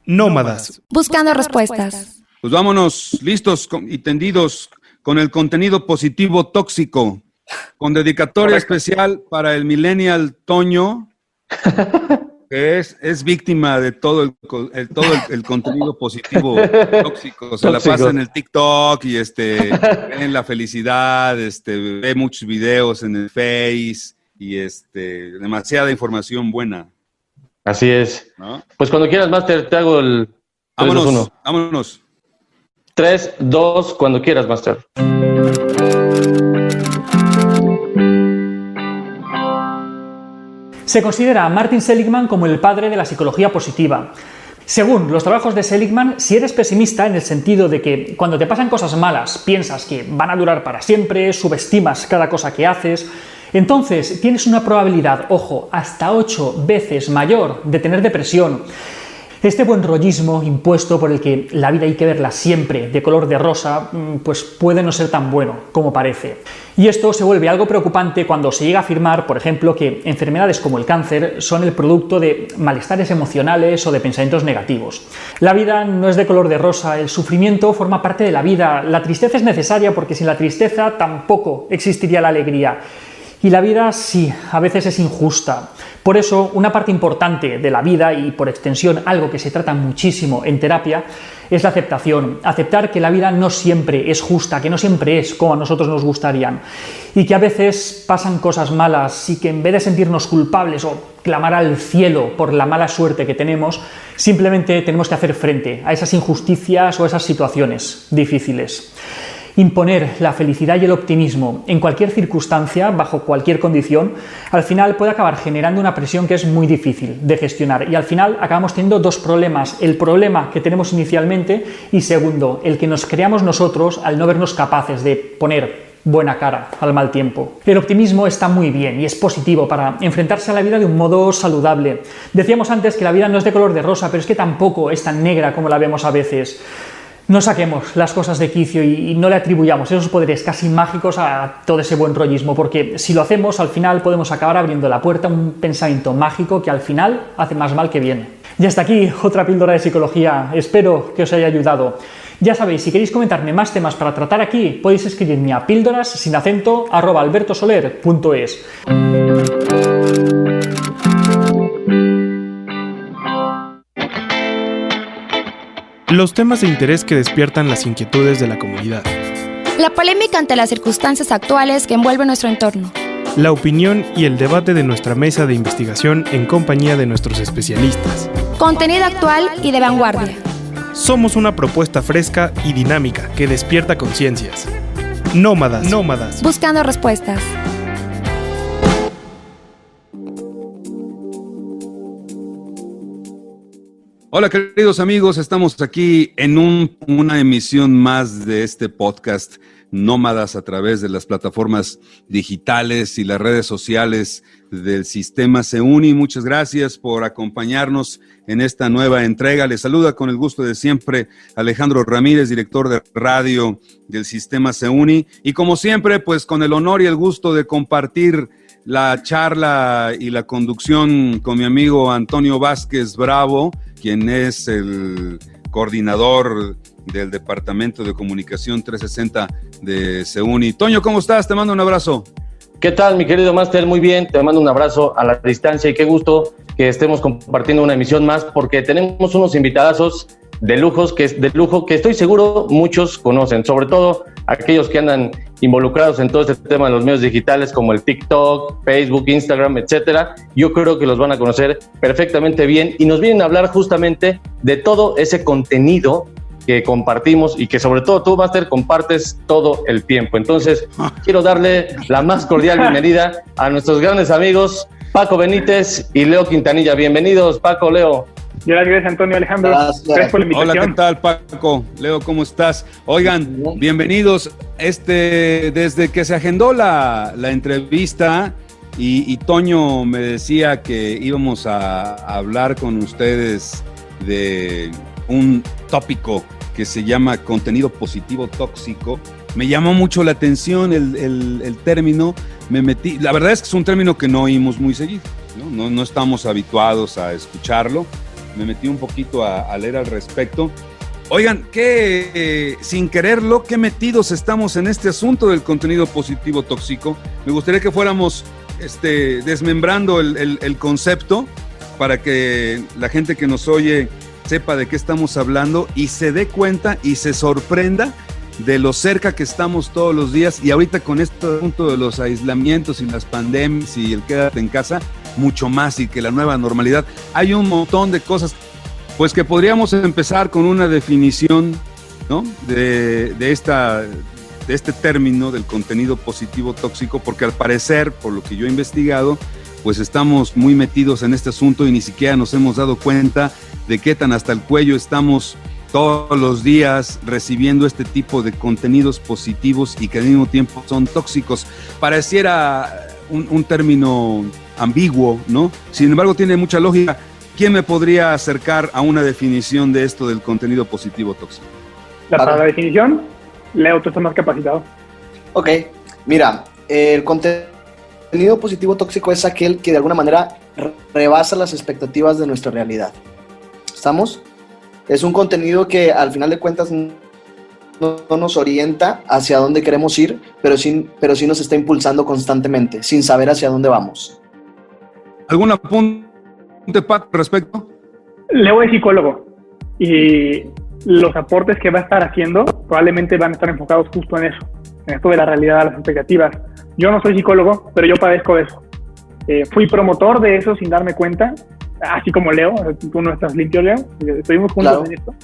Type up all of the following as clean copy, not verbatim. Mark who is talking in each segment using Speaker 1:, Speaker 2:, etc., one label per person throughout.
Speaker 1: Nómadas.
Speaker 2: Buscando respuestas.
Speaker 3: Pues vámonos listos y tendidos con el contenido positivo tóxico, con dedicatoria especial para el millennial Toño, que es víctima de todo el contenido positivo tóxico. Se la pasa en el TikTok y ve en la felicidad, ve muchos videos en el Face y demasiada información buena.
Speaker 4: Así es.
Speaker 3: ¿No?
Speaker 4: Pues cuando quieras, Master, te hago el 3, 2, 1.
Speaker 3: Vámonos.
Speaker 4: 3, 2, cuando quieras, Master.
Speaker 5: Se considera a Martin Seligman como el padre de la psicología positiva. Según los trabajos de Seligman, si eres pesimista en el sentido de que cuando te pasan cosas malas piensas que van a durar para siempre, subestimas cada cosa que haces, entonces tienes una probabilidad, ojo, hasta 8 veces mayor de tener depresión. Este buen rollismo impuesto por el que la vida hay que verla siempre de color de rosa, pues puede no ser tan bueno como parece. Y esto se vuelve algo preocupante cuando se llega a afirmar, por ejemplo, que enfermedades como el cáncer son el producto de malestares emocionales o de pensamientos negativos. La vida no es de color de rosa, el sufrimiento forma parte de la vida, la tristeza es necesaria porque sin la tristeza tampoco existiría la alegría. Y la vida, sí, a veces es injusta. Por eso, una parte importante de la vida, y por extensión algo que se trata muchísimo en terapia, es la aceptación. Aceptar que la vida no siempre es justa, que no siempre es como a nosotros nos gustarían. Y que a veces pasan cosas malas y que en vez de sentirnos culpables o clamar al cielo por la mala suerte que tenemos, simplemente tenemos que hacer frente a esas injusticias o a esas situaciones difíciles. Imponer la felicidad y el optimismo en cualquier circunstancia, bajo cualquier condición, al final puede acabar generando una presión que es muy difícil de gestionar y al final acabamos teniendo dos problemas: el problema que tenemos inicialmente y segundo, el que nos creamos nosotros al no vernos capaces de poner buena cara al mal tiempo. El optimismo está muy bien y es positivo para enfrentarse a la vida de un modo saludable. Decíamos antes que la vida no es de color de rosa, pero es que tampoco es tan negra como la vemos a veces. No saquemos las cosas de quicio y no le atribuyamos esos poderes casi mágicos a todo ese buen rollismo, porque si lo hacemos, al final podemos acabar abriendo la puerta a un pensamiento mágico que al final hace más mal que bien. Y hasta aquí otra píldora de psicología. Espero que os haya ayudado. Ya sabéis, si queréis comentarme más temas para tratar aquí, podéis escribirme a píldoras@albertosoler.es.
Speaker 1: Los temas de interés que despiertan las inquietudes de la comunidad.
Speaker 2: La polémica ante las circunstancias actuales que envuelven nuestro entorno.
Speaker 1: La opinión y el debate de nuestra mesa de investigación en compañía de nuestros especialistas.
Speaker 2: Contenido actual y de vanguardia.
Speaker 1: Somos una propuesta fresca y dinámica que despierta conciencias. Nómadas.
Speaker 2: Buscando respuestas.
Speaker 3: Hola queridos amigos, estamos aquí en una emisión más de este podcast Nómadas a través de las plataformas digitales y las redes sociales del Sistema SEUNI. Muchas gracias por acompañarnos en esta nueva entrega. Les saluda con el gusto de siempre Alejandro Ramírez, director de radio del Sistema SEUNI. Y como siempre, pues con el honor y el gusto de compartir la charla y la conducción con mi amigo Antonio Vázquez Bravo, quien es el coordinador del Departamento de Comunicación 360 de SEUNI. Toño, ¿cómo estás? Te mando un abrazo.
Speaker 4: ¿Qué tal, mi querido Máster? Muy bien, te mando un abrazo a la distancia y qué gusto que estemos compartiendo una emisión más porque tenemos unos invitadazos de lujo que estoy seguro muchos conocen, sobre todo aquellos que andan involucrados en todo este tema de los medios digitales como el TikTok, Facebook, Instagram, etcétera. Yo creo que los van a conocer perfectamente bien y nos vienen a hablar justamente de todo ese contenido que compartimos y que sobre todo tú, Máster, compartes todo el tiempo. Entonces, quiero darle la más cordial bienvenida a nuestros grandes amigos Paco Benítez y Leo Quintanilla. Bienvenidos, Paco, Leo.
Speaker 6: Gracias, Antonio, Alejandro. Gracias por la invitación.
Speaker 3: Hola, ¿qué tal, Paco? Leo, ¿cómo estás? Oigan, bienvenidos. Desde que se agendó la entrevista y Toño me decía que íbamos a hablar con ustedes de un tópico que se llama contenido positivo tóxico, me llamó mucho la atención el término. Me metí. La verdad es que es un término que no oímos muy seguido, ¿no? No estamos habituados a escucharlo. me metí un poquito a leer al respecto. Oigan, sin quererlo, qué metidos estamos en este asunto del contenido positivo tóxico. Me gustaría que fuéramos desmembrando el concepto para que la gente que nos oye sepa de qué estamos hablando y se dé cuenta y se sorprenda de lo cerca que estamos todos los días. Y ahorita con este asunto de los aislamientos y las pandemias y el quédate en casa, mucho más, y que la nueva normalidad. Hay un montón de cosas. Pues que podríamos empezar con una definición, ¿no? de este término del contenido positivo tóxico, porque al parecer, por lo que yo he investigado, pues estamos muy metidos en este asunto y ni siquiera nos hemos dado cuenta de qué tan hasta el cuello estamos todos los días recibiendo este tipo de contenidos positivos y que al mismo tiempo son tóxicos. Pareciera un término ambiguo, ¿no? Sin embargo, tiene mucha lógica. ¿Quién me podría acercar a una definición de esto del contenido positivo tóxico?
Speaker 6: Para la definición, Leo, tú estás más capacitado.
Speaker 7: Ok, mira, el contenido positivo tóxico es aquel que de alguna manera rebasa las expectativas de nuestra realidad. ¿Estamos? Es un contenido que al final de cuentas no nos orienta hacia dónde queremos ir, pero sí nos está impulsando constantemente, sin saber hacia dónde vamos.
Speaker 3: ¿Algún apunte, Pat, respecto?
Speaker 6: Leo es psicólogo y los aportes que va a estar haciendo probablemente van a estar enfocados justo en eso, en esto de la realidad, las expectativas. Yo no soy psicólogo, pero yo padezco de eso. Fui promotor de eso sin darme cuenta, así como Leo. Tú no estás limpio, Leo, estuvimos juntos claro. En esto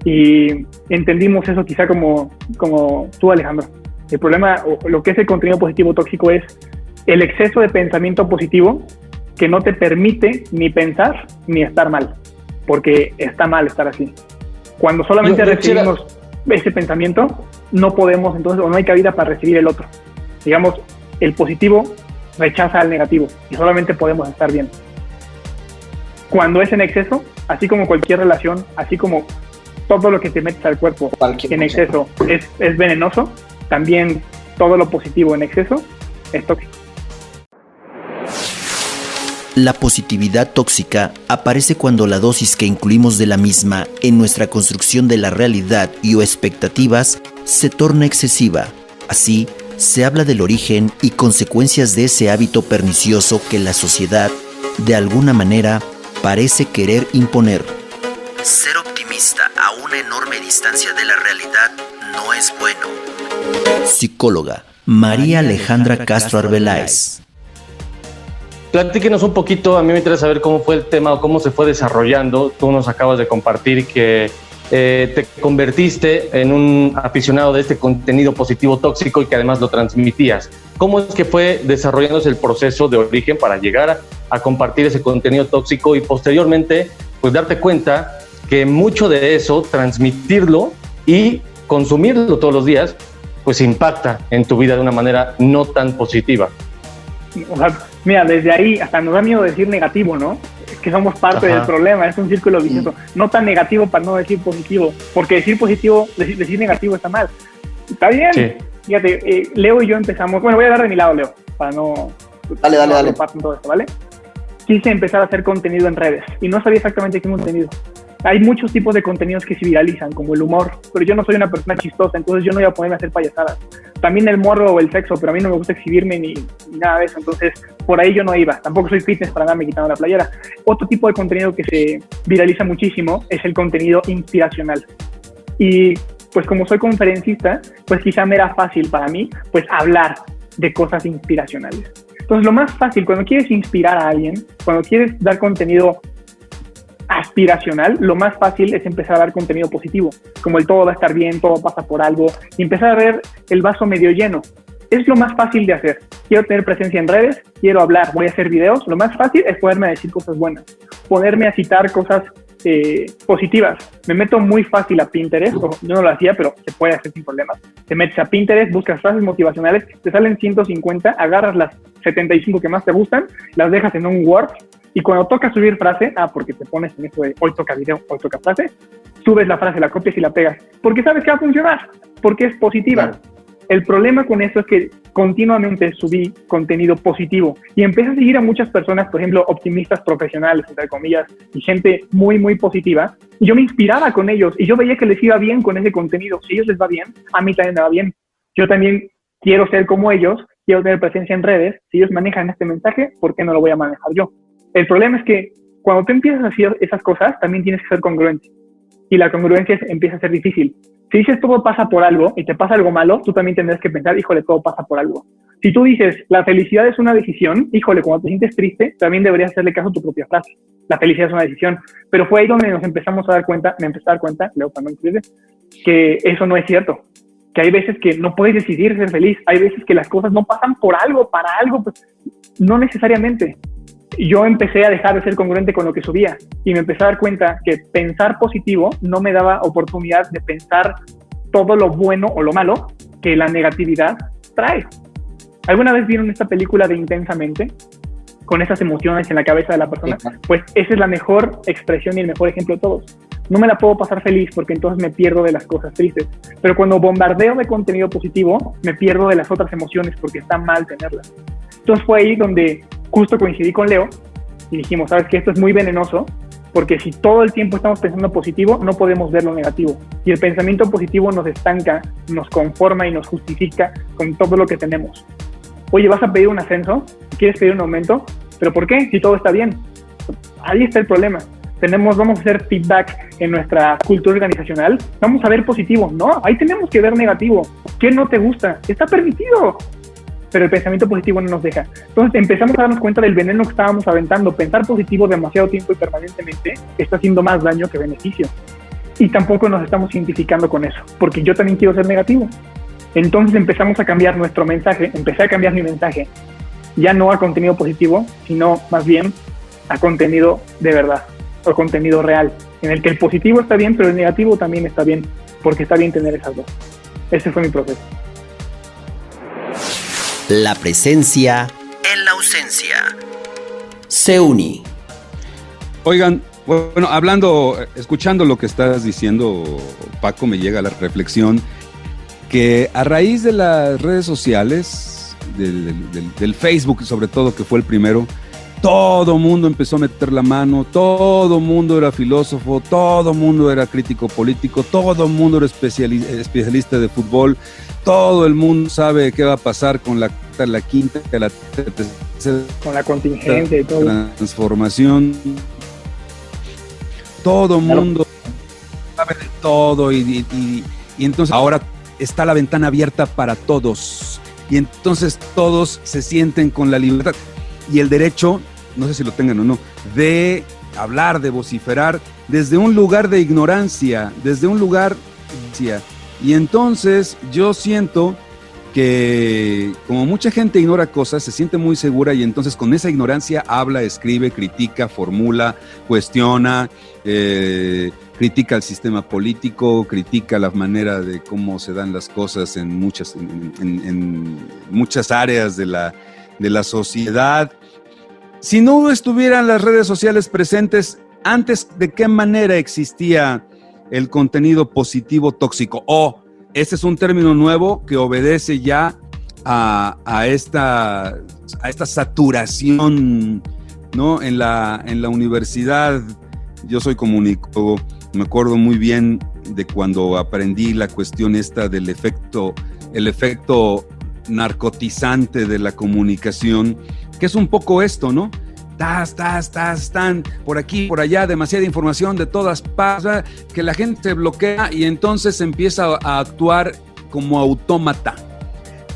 Speaker 6: y entendimos eso quizá como tú, Alejandro. El problema, o lo que es el contenido positivo tóxico, es el exceso de pensamiento positivo que no te permite ni pensar ni estar mal, porque está mal estar así. Cuando solamente recibimos ese pensamiento, no podemos entonces, o no hay cabida para recibir el otro. Digamos, el positivo rechaza al negativo y solamente podemos estar bien. Cuando es en exceso, así como cualquier relación, así como todo lo que te metes al cuerpo en exceso es venenoso, también todo lo positivo en exceso es tóxico.
Speaker 8: La positividad tóxica aparece cuando la dosis que incluimos de la misma en nuestra construcción de la realidad y o expectativas se torna excesiva. Así, se habla del origen y consecuencias de ese hábito pernicioso que la sociedad, de alguna manera, parece querer imponer. Ser optimista a una enorme distancia de la realidad no es bueno. Psicóloga María Alejandra Castro Arbeláez.
Speaker 4: Platíquenos un poquito, a mí me interesa saber cómo fue el tema o cómo se fue desarrollando. Tú nos acabas de compartir que te convertiste en un aficionado de este contenido positivo tóxico y que además lo transmitías. ¿Cómo es que fue desarrollándose el proceso de origen para llegar a compartir ese contenido tóxico y posteriormente pues darte cuenta que mucho de eso, transmitirlo y consumirlo todos los días, pues impacta en tu vida de una manera no tan positiva?
Speaker 6: O sea, mira, desde ahí hasta nos da miedo decir negativo, ¿no? Es que somos parte del problema, es un círculo vicioso. No tan negativo para no decir positivo, porque decir positivo, decir negativo está mal. Está bien. Sí. Fíjate, Leo y yo empezamos, bueno, voy a dar de mi lado, Leo, para no...
Speaker 7: Dale.
Speaker 6: Todo esto, ¿vale? Quise empezar a hacer contenido en redes y no sabía exactamente qué contenido. Hay muchos tipos de contenidos que se viralizan, como el humor, pero yo no soy una persona chistosa, entonces yo no iba a ponerme a hacer payasadas. También el morro o el sexo, pero a mí no me gusta exhibirme ni nada de eso, entonces por ahí yo no iba. Tampoco soy fitness para andarme quitando la playera. Otro tipo de contenido que se viraliza muchísimo es el contenido inspiracional. Y pues como soy conferencista, pues quizá me era fácil para mí pues hablar de cosas inspiracionales. Entonces lo más fácil, cuando quieres inspirar a alguien, cuando quieres dar contenido aspiracional, lo más fácil es empezar a dar contenido positivo, como el todo va a estar bien, todo pasa por algo, y empezar a ver el vaso medio lleno. Es lo más fácil de hacer. Quiero tener presencia en redes, quiero hablar, voy a hacer videos. Lo más fácil es ponerme a decir cosas buenas, ponerme a citar cosas positivas. Me meto muy fácil a Pinterest, yo no lo hacía, pero se puede hacer sin problemas. Te metes a Pinterest, buscas frases motivacionales, te salen 150, agarras las 75 que más te gustan, las dejas en un Word, y cuando toca subir frase, porque te pones en esto de hoy toca video, hoy toca frase, subes la frase, la copias y la pegas, porque sabes que va a funcionar, porque es positiva. Claro. El problema con eso es que continuamente subí contenido positivo y empecé a seguir a muchas personas, por ejemplo, optimistas profesionales, entre comillas, y gente muy, muy positiva. Y yo me inspiraba con ellos y yo veía que les iba bien con ese contenido. Si a ellos les va bien, a mí también me va bien. Yo también quiero ser como ellos, quiero tener presencia en redes. Si ellos manejan este mensaje, ¿por qué no lo voy a manejar yo? El problema es que cuando tú empiezas a hacer esas cosas, también tienes que ser congruente. Y la congruencia empieza a ser difícil. Si dices todo pasa por algo y te pasa algo malo, tú también tendrás que pensar, híjole, todo pasa por algo. Si tú dices, la felicidad es una decisión, híjole, cuando te sientes triste, también deberías hacerle caso a tu propia frase. La felicidad es una decisión. Pero fue ahí donde nos empezamos a dar cuenta, me empecé a dar cuenta, Leo también incluye, que eso no es cierto. Que hay veces que no puedes decidir ser feliz. Hay veces que las cosas no pasan por algo, para algo, pues no necesariamente. Yo empecé a dejar de ser congruente con lo que subía y me empecé a dar cuenta que pensar positivo no me daba oportunidad de pensar todo lo bueno o lo malo que la negatividad trae. ¿Alguna vez vieron esta película de Intensamente? Con esas emociones en la cabeza de la persona. Pues esa es la mejor expresión y el mejor ejemplo de todos. No me la puedo pasar feliz porque entonces me pierdo de las cosas tristes. Pero cuando bombardeo de contenido positivo, me pierdo de las otras emociones porque está mal tenerlas. Entonces fue ahí donde justo coincidí con Leo y dijimos, ¿sabes qué? Esto es muy venenoso porque si todo el tiempo estamos pensando positivo, no podemos ver lo negativo. Y el pensamiento positivo nos estanca, nos conforma y nos justifica con todo lo que tenemos. Oye, ¿vas a pedir un ascenso? ¿Quieres pedir un aumento? ¿Pero por qué? Si todo está bien. Ahí está el problema. Vamos a hacer feedback en nuestra cultura organizacional. Vamos a ver positivo. No, ahí tenemos que ver negativo. ¿Qué no te gusta? Está permitido. Pero el pensamiento positivo no nos deja. Entonces empezamos a darnos cuenta del veneno que estábamos aventando. Pensar positivo demasiado tiempo y permanentemente está haciendo más daño que beneficio. Y tampoco nos estamos identificando con eso, porque yo también quiero ser negativo. Entonces empezamos a cambiar nuestro mensaje, empecé a cambiar mi mensaje, ya no a contenido positivo, sino más bien a contenido de verdad, o contenido real, en el que el positivo está bien, pero el negativo también está bien, porque está bien tener esas dos. Ese fue mi proceso.
Speaker 8: La presencia en la ausencia. Seuni.
Speaker 3: Oigan, bueno, escuchando lo que estás diciendo, Paco, me llega la reflexión que a raíz de las redes sociales, del Facebook sobre todo, que fue el primero, todo mundo empezó a meter la mano, todo mundo era filósofo, todo mundo era crítico político, todo mundo era especialista de fútbol, todo el mundo sabe qué va a pasar con la quinta, la tercera,
Speaker 6: con la contingencia y todo.
Speaker 3: Transformación. Todo mundo sabe de todo y entonces ahora está la ventana abierta para todos y entonces todos se sienten con la libertad y el derecho, no sé si lo tengan o no, de hablar, de vociferar desde un lugar de ignorancia, y entonces yo siento que como mucha gente ignora cosas, se siente muy segura y entonces con esa ignorancia habla, escribe, critica, formula, cuestiona, critica el sistema político, critica la manera de cómo se dan las cosas en muchas áreas de la sociedad. Si no estuvieran las redes sociales presentes, antes, ¿de qué manera existía el contenido positivo tóxico? Este es un término nuevo que obedece ya a esta saturación, ¿no? En la universidad, yo soy comunicólogo, me acuerdo muy bien de cuando aprendí la cuestión esta del el efecto narcotizante de la comunicación, que es un poco esto, ¿no? Están por aquí, por allá, demasiada información de todas partes, que la gente se bloquea y entonces empieza a actuar como autómata.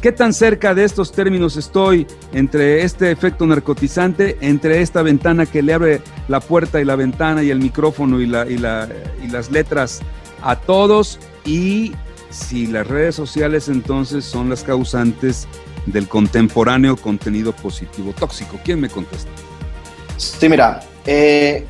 Speaker 3: ¿Qué tan cerca de estos términos estoy entre este efecto narcotizante, entre esta ventana que le abre la puerta y la ventana y el micrófono y las letras a todos? Y si las redes sociales entonces son las causantes del contemporáneo contenido positivo tóxico. ¿Quién me contesta?
Speaker 7: Sí, mira,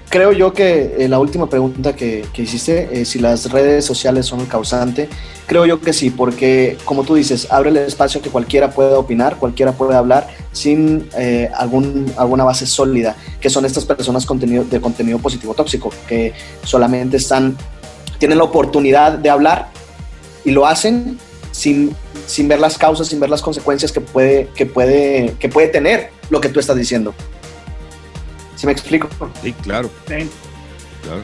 Speaker 7: creo yo que la última pregunta que hiciste, si las redes sociales son el causante, creo yo que sí, porque como tú dices, abre el espacio que cualquiera pueda opinar, cualquiera pueda hablar sin alguna base sólida, que son estas personas de contenido positivo tóxico, que solamente tienen la oportunidad de hablar y lo hacen sin sin ver las causas, sin ver las consecuencias que puede tener lo que tú estás diciendo. ¿Sí me explico?
Speaker 3: Sí, claro.
Speaker 6: Sí.
Speaker 3: Claro.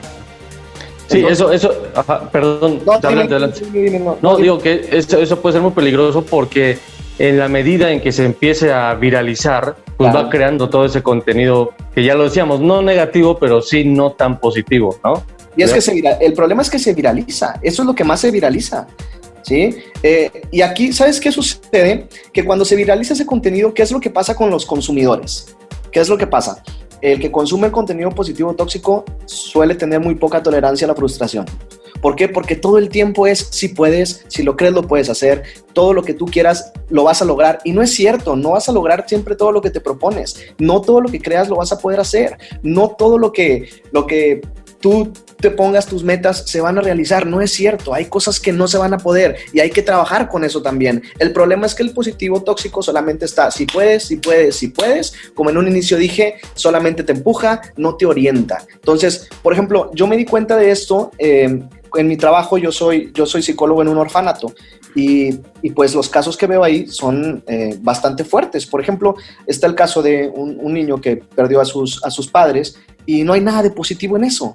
Speaker 4: Sí, eso, ajá, perdón,
Speaker 7: No,
Speaker 4: adelante.
Speaker 7: dime.
Speaker 4: No, digo que eso puede ser muy peligroso porque en la medida en que se empiece a viralizar, pues
Speaker 7: claro,
Speaker 4: va creando todo ese contenido que ya lo decíamos, no negativo, pero sí no tan positivo, ¿no?
Speaker 7: Y es que el problema es que se viraliza, eso es lo que más se viraliza, ¿sí? Y aquí, ¿sabes qué sucede? Que cuando se viraliza ese contenido, ¿qué es lo que pasa con los consumidores? ¿Qué es lo que pasa? El que consume el contenido positivo tóxico suele tener muy poca tolerancia a la frustración. ¿Por qué? Porque todo el tiempo es si puedes, si lo crees lo puedes hacer, todo lo que tú quieras lo vas a lograr. Y no es cierto, no vas a lograr siempre todo lo que te propones. No todo lo que creas lo vas a poder hacer. No todo lo que tú te pongas tus metas se van a realizar, no es cierto, hay cosas que no se van a poder y hay que trabajar con eso también. El problema es que el positivo tóxico solamente está, si puedes, como en un inicio dije, solamente te empuja, no te orienta. Entonces, por ejemplo, yo me di cuenta de esto, en mi trabajo yo soy psicólogo en un orfanato y pues los casos que veo ahí son bastante fuertes. Por ejemplo, está el caso de un niño que perdió a sus padres y no hay nada de positivo en eso.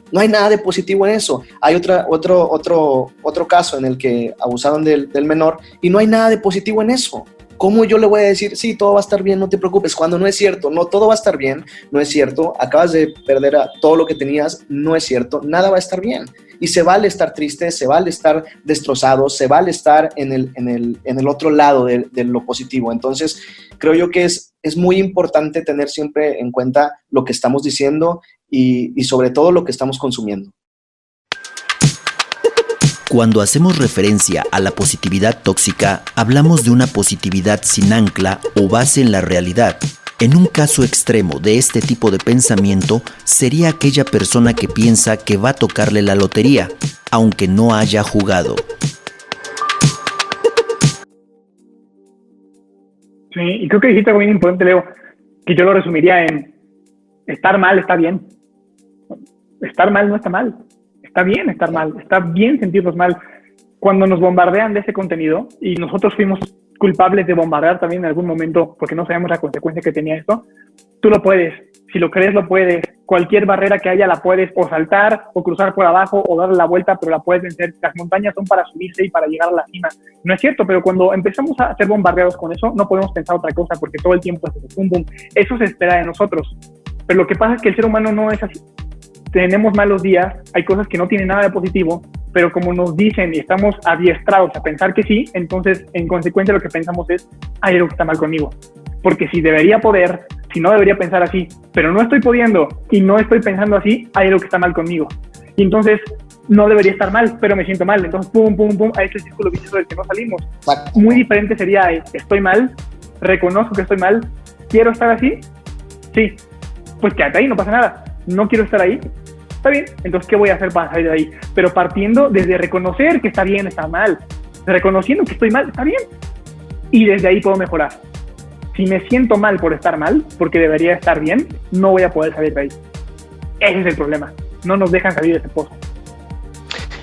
Speaker 7: No hay nada de positivo en eso. Hay otro caso en el que abusaron del menor y no hay nada de positivo en eso. ¿Cómo yo le voy a decir, sí, todo va a estar bien, no te preocupes, cuando no es cierto? No, todo va a estar bien, no es cierto. Acabas de perder todo lo que tenías, no es cierto, nada va a estar bien. Y se vale estar triste, se vale estar destrozado, se vale estar en el otro lado de lo positivo. Entonces, creo yo que es muy importante tener siempre en cuenta lo que estamos diciendo y sobre todo lo que estamos consumiendo.
Speaker 8: Cuando hacemos referencia a la positividad tóxica, hablamos de una positividad sin ancla o base en la realidad. En un caso extremo de este tipo de pensamiento, sería aquella persona que piensa que va a tocarle la lotería, aunque no haya jugado.
Speaker 6: Sí, y creo que dijiste algo bien importante, Leo, que yo lo resumiría en estar mal está bien. Estar mal no está mal. Está bien estar mal, está bien sentirnos mal. Cuando nos bombardean de ese contenido, y nosotros fuimos culpables de bombardear también en algún momento, porque no sabemos la consecuencia que tenía esto, tú lo puedes, si lo crees lo puedes, cualquier barrera que haya la puedes o saltar, o cruzar por abajo, o darle la vuelta, pero la puedes vencer. Las montañas son para subirse y para llegar a la cima. No es cierto, pero cuando empezamos a ser bombardeados con eso, no podemos pensar otra cosa, porque todo el tiempo es ese pum, pum. Eso se espera de nosotros. Pero lo que pasa es que el ser humano no es así. Tenemos malos días, hay cosas que no tienen nada de positivo, pero como nos dicen y estamos adiestrados a pensar que sí, entonces en consecuencia lo que pensamos es, hay algo que está mal conmigo. Porque si debería poder, si no debería pensar así, pero no estoy pudiendo y no estoy pensando así, hay algo que está mal conmigo. Y entonces no debería estar mal, pero me siento mal. Entonces pum, pum, pum, a ese círculo vicioso del que no salimos. Muy diferente sería, estoy mal, reconozco que estoy mal, ¿quiero estar así? Sí, pues quédate ahí, no pasa nada. No quiero estar ahí, está bien, entonces ¿qué voy a hacer para salir de ahí? Pero partiendo desde reconocer que está bien, está mal, reconociendo que estoy mal, está bien, y desde ahí puedo mejorar. Si me siento mal por estar mal, porque debería estar bien, no voy a poder salir de ahí. Ese es el problema, no nos dejan salir de ese pozo.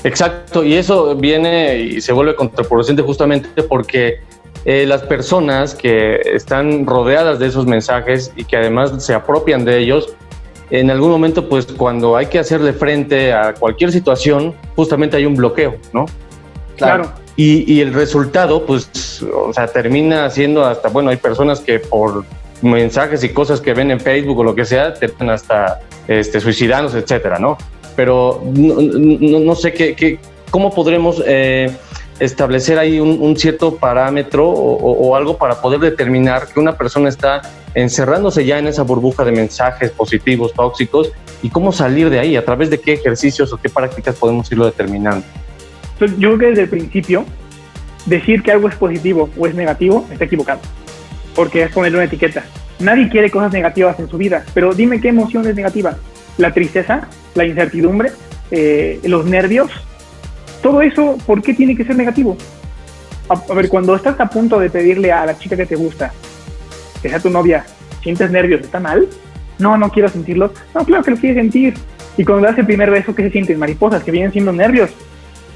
Speaker 4: Exacto, y eso viene y se vuelve contraproducente justamente porque las personas que están rodeadas de esos mensajes y que además se apropian de ellos, en algún momento, pues cuando hay que hacerle frente a cualquier situación, justamente hay un bloqueo, ¿no?
Speaker 6: Claro.
Speaker 4: Y el resultado, pues, o sea, termina siendo hasta, bueno, hay personas que por mensajes y cosas que ven en Facebook o lo que sea, terminan hasta suicidándose, etcétera, ¿no? Pero no sé cómo podremos establecer ahí un cierto parámetro o algo para poder determinar que una persona está encerrándose ya en esa burbuja de mensajes positivos, tóxicos, y cómo salir de ahí, a través de qué ejercicios o qué prácticas podemos irlo determinando.
Speaker 6: Entonces, yo creo que desde el principio, decir que algo es positivo o es negativo está equivocado, porque es ponerle una etiqueta. Nadie quiere cosas negativas en su vida, pero dime qué emoción es negativa. La tristeza, la incertidumbre, los nervios, todo eso, ¿por qué tiene que ser negativo? A ver, cuando estás a punto de pedirle a la chica que te gusta, que sea tu novia, ¿sientes nervios? ¿Está mal? No quiero sentirlos. No, claro que lo quieres sentir. Y cuando das el primer beso, ¿qué se sienten? Mariposas, que vienen siendo nervios.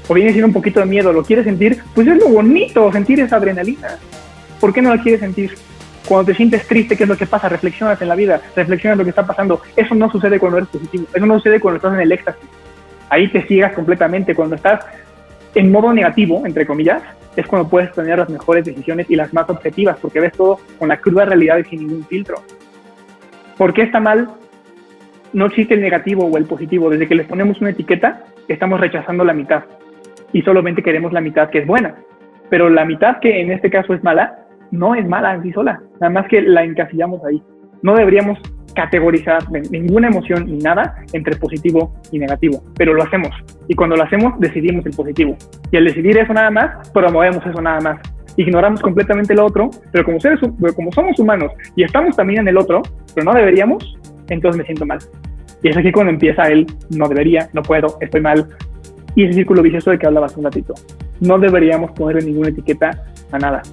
Speaker 6: o viene siendo un poquito de miedo, ¿lo quieres sentir? Pues es lo bonito, sentir esa adrenalina. ¿Por qué no la quieres sentir? Cuando te sientes triste, ¿qué es lo que pasa? Reflexionas en la vida, reflexionas lo que está pasando. Eso no sucede cuando eres positivo, eso no sucede cuando estás en el éxtasis. Ahí te ciegas completamente. Cuando estás en modo negativo, entre comillas, es cuando puedes tener las mejores decisiones y las más objetivas, porque ves todo con la cruda realidad y sin ningún filtro. ¿Por qué está mal? No existe el negativo o el positivo. Desde que les ponemos una etiqueta, estamos rechazando la mitad y solamente queremos la mitad que es buena. Pero la mitad que en este caso es mala, no es mala en sí sola, nada más que la encasillamos ahí. No deberíamos categorizar ninguna emoción ni nada entre positivo y negativo, pero lo hacemos. Y cuando lo hacemos, decidimos el positivo. Y al decidir eso nada más, promovemos eso nada más. Ignoramos completamente lo otro, pero como somos humanos y estamos también en el otro, pero no deberíamos, entonces me siento mal. Y es aquí cuando empieza el no debería, no puedo, estoy mal. Y ese círculo vicioso de que hablabas un ratito. No deberíamos ponerle ninguna etiqueta a nada.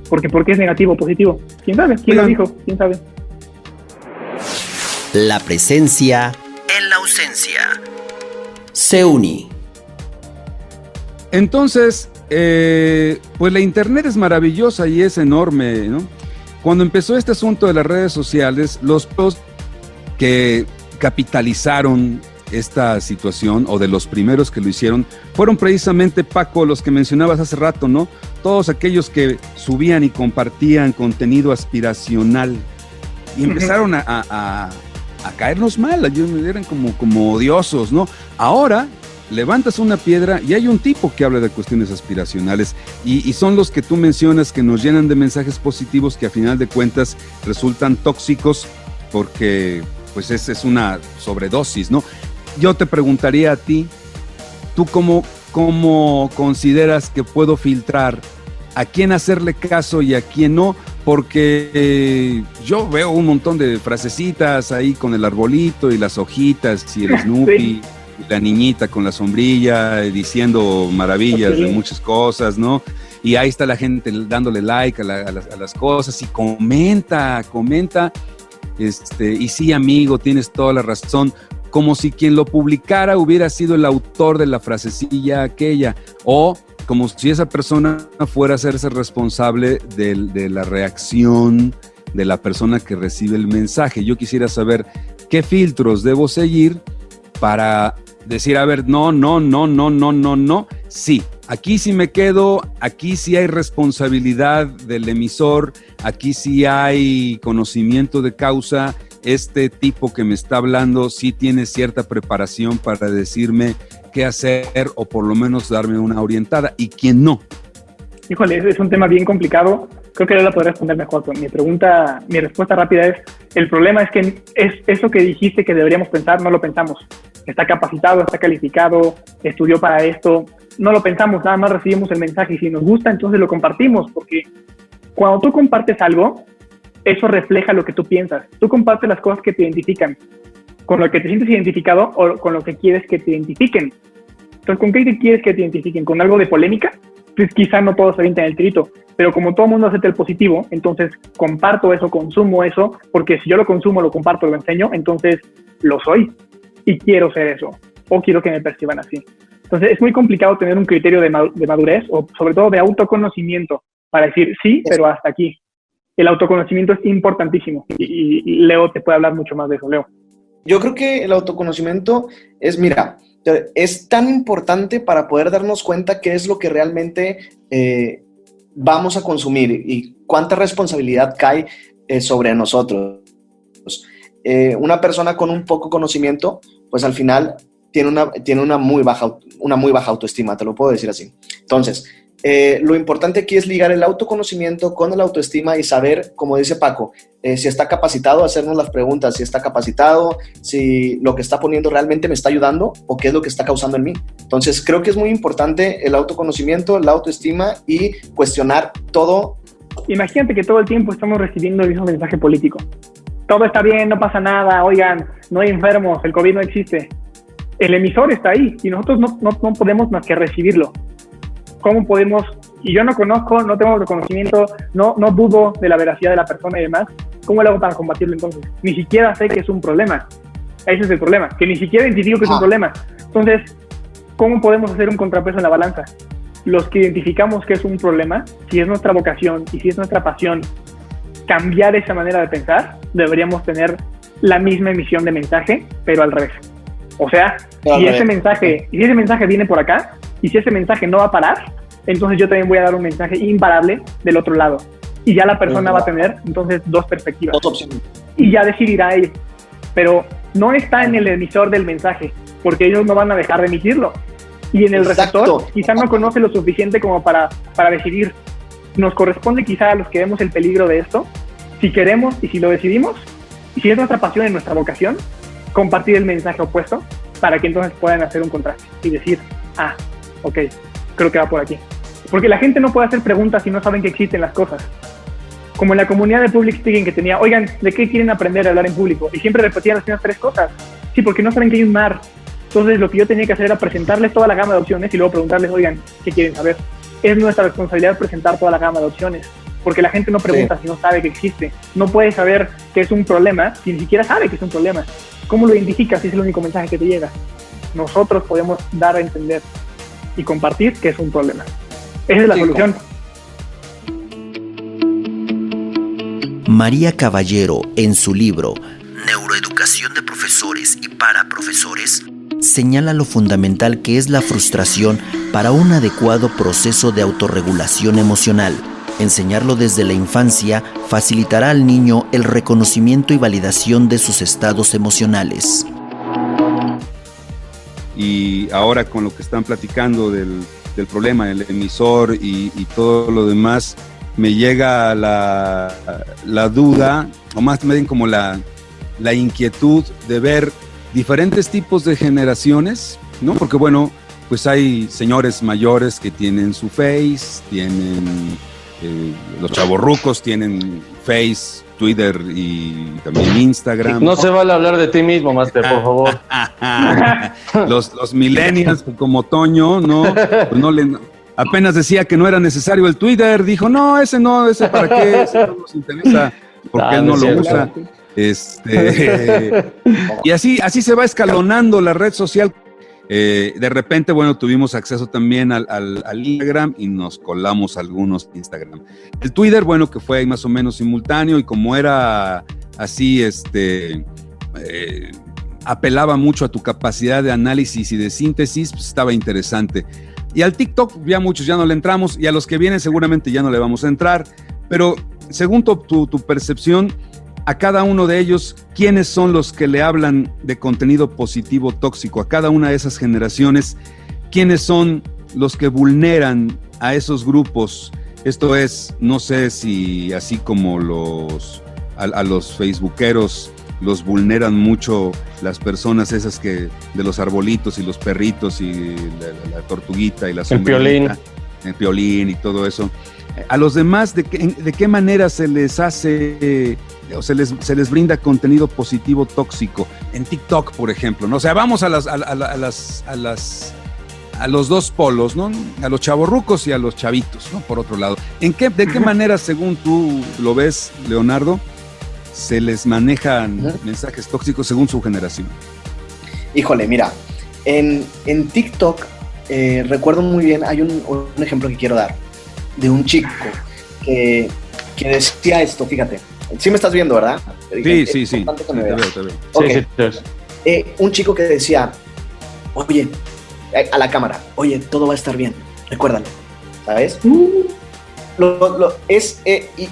Speaker 6: ¿Por qué es negativo o positivo? ¿Quién sabe? ¿Quién lo dijo? ¿Quién sabe?
Speaker 8: La presencia en la ausencia. Seuni.
Speaker 3: Entonces, pues la internet es maravillosa y es enorme, ¿no? Cuando empezó este asunto de las redes sociales, los que capitalizaron esta situación, o de los primeros que lo hicieron, fueron precisamente, Paco, los que mencionabas hace rato, ¿no? Todos aquellos que subían y compartían contenido aspiracional y empezaron a caernos mal, eran como odiosos, ¿no? Ahora levantas una piedra y hay un tipo que habla de cuestiones aspiracionales y son los que tú mencionas, que nos llenan de mensajes positivos que a final de cuentas resultan tóxicos porque pues es una sobredosis, ¿no? Yo te preguntaría a ti, ¿tú cómo consideras que puedo filtrar a quién hacerle caso y a quién no? Porque yo veo un montón de frasecitas ahí con el arbolito y las hojitas y el Snoopy, sí, y la niñita con la sombrilla diciendo maravillas de muchas cosas, ¿no? Y ahí está la gente dándole like a las cosas y comenta, y sí, amigo, tienes toda la razón, como si quien lo publicara hubiera sido el autor de la frasecilla aquella, o como si esa persona fuera a hacerse responsable de la reacción de la persona que recibe el mensaje. Yo quisiera saber qué filtros debo seguir para decir, a ver, no, sí, aquí sí me quedo, aquí sí hay responsabilidad del emisor, aquí sí hay conocimiento de causa, este tipo que me está hablando sí tiene cierta preparación para decirme qué hacer o por lo menos darme una orientada, y quién no.
Speaker 6: Híjole, es un tema bien complicado. Creo que yo la podré responder mejor. Mi respuesta rápida es, el problema es que es eso que dijiste que deberíamos pensar, no lo pensamos. Está capacitado, está calificado, estudió para esto, no lo pensamos, nada más recibimos el mensaje y si nos gusta, entonces lo compartimos, porque cuando tú compartes algo, eso refleja lo que tú piensas. Tú compartes las cosas que te identifican, con lo que te sientes identificado o con lo que quieres que te identifiquen. Entonces, ¿con qué quieres que te identifiquen? ¿Con algo de polémica? Pues quizá no todos se avientan el tirito, pero como todo el mundo acepta el positivo, entonces comparto eso, consumo eso, porque si yo lo consumo, lo comparto, lo enseño, entonces lo soy y quiero ser eso, o quiero que me perciban así. Entonces es muy complicado tener un criterio de madurez, o sobre todo de autoconocimiento, para decir sí, pero hasta aquí. El autoconocimiento es importantísimo y Leo te puede hablar mucho más de eso, Leo.
Speaker 7: Yo creo que el autoconocimiento es tan importante para poder darnos cuenta qué es lo que realmente vamos a consumir y cuánta responsabilidad cae sobre nosotros. Una persona con un poco conocimiento, pues al final tiene una muy baja autoestima, te lo puedo decir así. Entonces, lo importante aquí es ligar el autoconocimiento con el autoestima y saber, como dice Paco, si está capacitado, hacernos las preguntas, si está capacitado, si lo que está poniendo realmente me está ayudando o qué es lo que está causando en mí. Entonces, creo que es muy importante el autoconocimiento, la autoestima y cuestionar todo.
Speaker 6: Imagínate que todo el tiempo estamos recibiendo el mismo mensaje político. Todo está bien, no pasa nada, oigan, no hay enfermos, el COVID no existe. El emisor está ahí y nosotros no podemos más que recibirlo. ¿Cómo podemos? Y yo no conozco, no tengo conocimiento, no dudo de la veracidad de la persona y demás. ¿Cómo lo hago para combatirlo entonces? Ni siquiera sé que es un problema. Ese es el problema, que ni siquiera identifico que es un problema. Entonces, ¿cómo podemos hacer un contrapeso en la balanza? Los que identificamos que es un problema, si es nuestra vocación y si es nuestra pasión cambiar esa manera de pensar, deberíamos tener la misma emisión de mensaje, pero al revés. O sea, si ese mensaje viene por acá, y si ese mensaje no va a parar, entonces yo también voy a dar un mensaje imparable del otro lado. Y ya la persona va a tener, entonces, dos perspectivas. Y ya decidirá él. Pero no está en el emisor del mensaje, porque ellos no van a dejar de emitirlo. Y en el receptor, quizá no conoce lo suficiente como para decidir. Nos corresponde quizá a los que vemos el peligro de esto, si queremos y si lo decidimos, y si es nuestra pasión y nuestra vocación, compartir el mensaje opuesto para que entonces puedan hacer un contraste y decir, ok, creo que va por aquí. Porque la gente no puede hacer preguntas si no saben que existen las cosas. Como en la comunidad de public speaking que tenía, oigan, ¿de qué quieren aprender a hablar en público? Y siempre repetían las mismas 3 cosas. Sí, porque no saben que hay un mar. Entonces lo que yo tenía que hacer era presentarles toda la gama de opciones y luego preguntarles, oigan, ¿qué quieren saber? Es nuestra responsabilidad presentar toda la gama de opciones, porque la gente no pregunta si no sabe que existe. No puede saber que es un problema si ni siquiera sabe que es un problema. ¿Cómo lo identificas si es el único mensaje que te llega? Nosotros podemos dar a entender y compartir que es un problema. Esa es la solución.
Speaker 8: María Caballero, en su libro Neuroeducación de profesores y para profesores, señala lo fundamental que es la frustración para un adecuado proceso de autorregulación emocional. Enseñarlo desde la infancia facilitará al niño el reconocimiento y validación de sus estados emocionales.
Speaker 3: Y ahora con lo que están platicando del problema, el emisor y todo lo demás, me llega la duda, o más bien como la inquietud de ver diferentes tipos de generaciones, ¿no? Porque bueno, pues hay señores mayores que tienen su Face, tienen los chavorrucos tienen Face, Twitter y también Instagram.
Speaker 4: No se vale hablar de ti mismo, Master, por favor.
Speaker 3: los millennials como Toño, pues apenas decía que no era necesario el Twitter, dijo, ese para qué, ese no nos interesa, porque él no lo usa. Y así se va escalonando la red social. De repente, bueno, tuvimos acceso también al Instagram y nos colamos algunos Instagram. El Twitter, bueno, que fue ahí más o menos simultáneo, y como era así, apelaba mucho a tu capacidad de análisis y de síntesis, pues estaba interesante. Y al TikTok ya muchos ya no le entramos, y a los que vienen seguramente ya no le vamos a entrar, pero según tu percepción, a cada uno de ellos, ¿quiénes son los que le hablan de contenido positivo tóxico? A cada una de esas generaciones, ¿quiénes son los que vulneran a esos grupos? Esto es, no sé si así como a los facebookeros los vulneran mucho las personas esas que de los arbolitos y los perritos y la tortuguita y la sombrerita, el piolín y todo eso. A los demás, ¿de qué manera se les hace o se les brinda contenido positivo tóxico? En TikTok, por ejemplo, ¿no? O sea, vamos a los dos polos, ¿no? A los chavorrucos y a los chavitos, ¿no? Por otro lado. ¿De qué manera, según tú lo ves, Leonardo, se les manejan mensajes tóxicos según su generación?
Speaker 7: Híjole, mira, en TikTok recuerdo muy bien, hay un ejemplo que quiero dar de un chico que decía esto, fíjate. Sí me estás viendo, ¿verdad?
Speaker 3: Sí. Te veo.
Speaker 7: Okay. Sí. Un chico que decía, oye, a la cámara, oye, todo va a estar bien, recuérdalo, ¿sabes?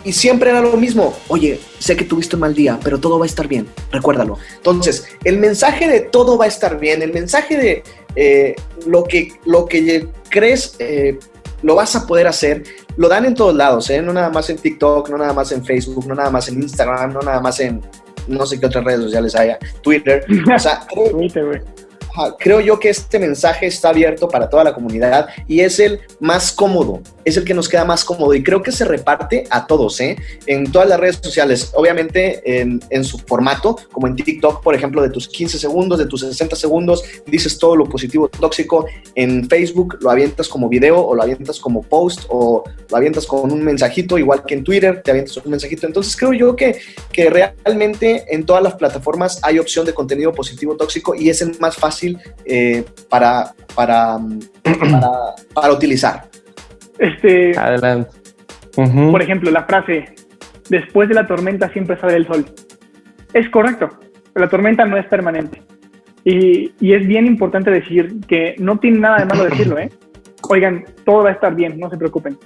Speaker 7: Y siempre era lo mismo, oye, sé que tuviste un mal día, pero todo va a estar bien, recuérdalo. Entonces, el mensaje de todo va a estar bien, el mensaje de lo que crees lo vas a poder hacer, lo dan en todos lados, no nada más en TikTok, no nada más en Facebook, no nada más en Instagram, no nada más en no sé qué otras redes sociales haya, Twitter, o sea, creo yo que este mensaje está abierto para toda la comunidad y es el más cómodo, es el que nos queda más cómodo y creo que se reparte a todos, en todas las redes sociales, obviamente en su formato, como en TikTok, por ejemplo, de tus 15 segundos, de tus 60 segundos, dices todo lo positivo tóxico. En Facebook lo avientas como video o lo avientas como post o lo avientas con un mensajito, igual que en Twitter te avientas un mensajito. Entonces creo yo que realmente en todas las plataformas hay opción de contenido positivo tóxico y es el más fácil fácil para utilizar.
Speaker 4: Adelante.
Speaker 6: Por ejemplo, la frase, después de la tormenta siempre sale el sol. Es correcto, la tormenta no es permanente. Y es bien importante decir que no tiene nada de malo decirlo, ¿eh? Oigan, todo va a estar bien, no se preocupen.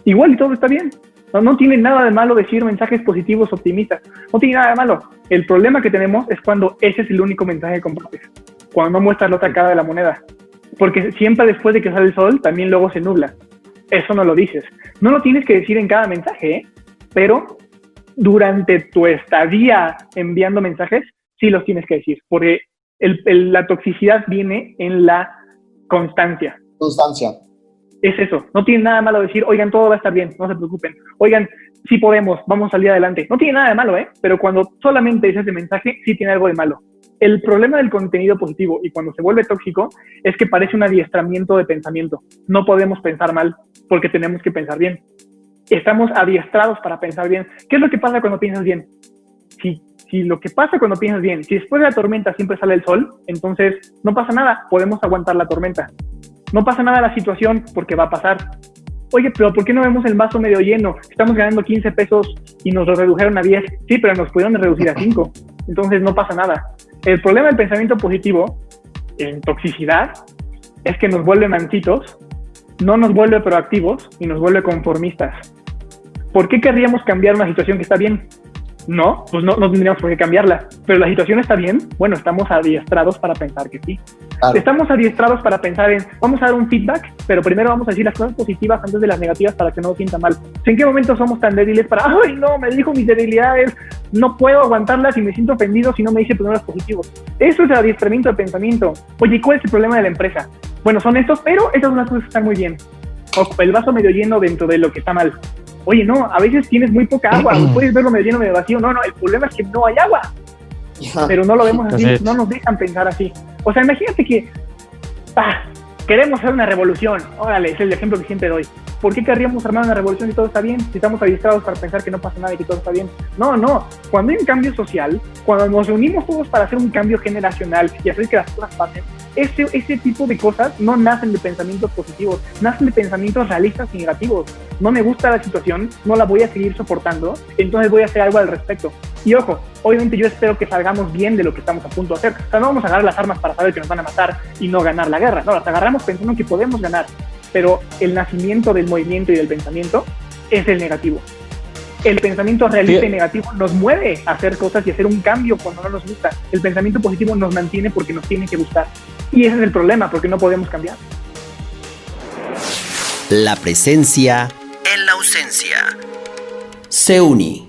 Speaker 6: Igual y todo está bien. No tiene nada de malo decir mensajes positivos, optimistas. No tiene nada de malo. El problema que tenemos es cuando ese es el único mensaje que compartes. Cuando no muestras la otra cara de la moneda. Porque siempre después de que sale el sol, también luego se nubla. Eso no lo dices. No lo tienes que decir en cada mensaje, ¿eh? Pero durante tu estadía enviando mensajes, sí los tienes que decir. Porque la toxicidad viene en la constancia.
Speaker 7: Constancia.
Speaker 6: Es eso, no tiene nada de malo decir, oigan, todo va a estar bien, no se preocupen, oigan, sí podemos, vamos a salir adelante. No tiene nada de malo, pero cuando solamente es ese mensaje, sí tiene algo de malo. El problema del contenido positivo y cuando se vuelve tóxico es que parece un adiestramiento de pensamiento. No podemos pensar mal porque tenemos que pensar bien. Estamos adiestrados para pensar bien. ¿Qué es lo que pasa cuando piensas bien? Si lo que pasa cuando piensas bien, si después de la tormenta siempre sale el sol, entonces no pasa nada, podemos aguantar la tormenta. No pasa nada la situación porque va a pasar. Oye, pero ¿por qué no vemos el vaso medio lleno? Estamos ganando 15 pesos y nos lo redujeron a 10. Sí, pero nos pudieron reducir a 5. Entonces no pasa nada. El problema del pensamiento positivo en toxicidad es que nos vuelve mansitos, no nos vuelve proactivos y nos vuelve conformistas. ¿Por qué querríamos cambiar una situación que está bien? No, pues no tendríamos por qué cambiarla. Pero la situación está bien, bueno, estamos adiestrados para pensar que sí. Claro. Estamos adiestrados para pensar en, vamos a dar un feedback, pero primero vamos a decir las cosas positivas antes de las negativas para que no nos sienta mal. ¿En qué momento somos tan débiles para, ay no, me dijo mis debilidades, no puedo aguantarlas y me siento ofendido si no me dice primero los positivos? Eso es el adiestramiento de pensamiento. Oye, ¿cuál es el problema de la empresa? Bueno, son estos, pero estas son las cosas que están muy bien. O el vaso medio lleno dentro de lo que está mal. Oye, no, a veces tienes muy poca agua, puedes verlo medio lleno, medio vacío. No, el problema es que no hay agua. Pero no lo vemos así, no nos dejan pensar así. O sea, imagínate que queremos hacer una revolución. Órale, es el ejemplo que siempre doy. ¿Por qué querríamos armar una revolución si todo está bien? Si estamos adiestrados para pensar que no pasa nada y que todo está bien. No. Cuando hay un cambio social, cuando nos reunimos todos para hacer un cambio generacional y hacer que las cosas pasen, ese tipo de cosas no nacen de pensamientos positivos, nacen de pensamientos realistas y negativos. No me gusta la situación, no la voy a seguir soportando, entonces voy a hacer algo al respecto. Y ojo, obviamente yo espero que salgamos bien de lo que estamos a punto de hacer. O sea, no vamos a agarrar las armas para saber que nos van a matar y no ganar la guerra. No, las agarramos pensando que podemos ganar. Pero el nacimiento del movimiento y del pensamiento es el negativo. El pensamiento realista y negativo nos mueve a hacer cosas y hacer un cambio cuando no nos gusta. El pensamiento positivo nos mantiene porque nos tiene que gustar. Y ese es el problema, porque no podemos cambiar.
Speaker 8: La presencia en la ausencia. Seuni.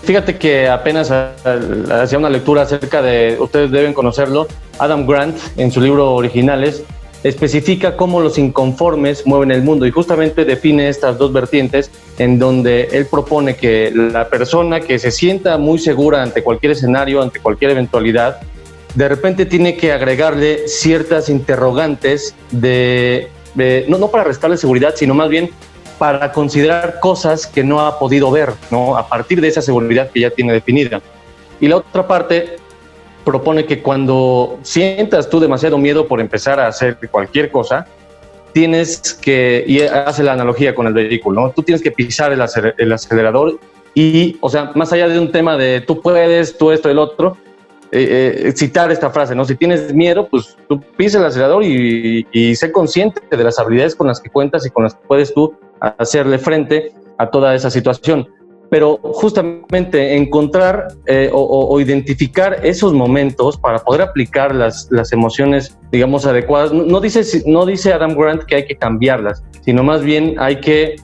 Speaker 4: Fíjate que apenas hacía una lectura acerca de, ustedes deben conocerlo, Adam Grant, en su libro Originales, especifica cómo los inconformes mueven el mundo y justamente define estas dos vertientes en donde él propone que la persona que se sienta muy segura ante cualquier escenario, ante cualquier eventualidad, de repente tiene que agregarle ciertas interrogantes no para restarle seguridad, sino más bien para considerar cosas que no ha podido ver, ¿no? A partir de esa seguridad que ya tiene definida. Y la otra parte propone que cuando sientas tú demasiado miedo por empezar a hacer cualquier cosa, tienes que, y hace la analogía con el vehículo, ¿no? Tú tienes que pisar el acelerador y, o sea, más allá de un tema de tú puedes, tú esto, el otro, citar esta frase, ¿no? Si tienes miedo, pues tú pisa el acelerador y sé consciente de las habilidades con las que cuentas y con las que puedes tú hacerle frente a toda esa situación. Pero justamente encontrar o identificar esos momentos para poder aplicar las emociones, digamos, adecuadas. No dice Adam Grant que hay que cambiarlas, sino más bien hay que,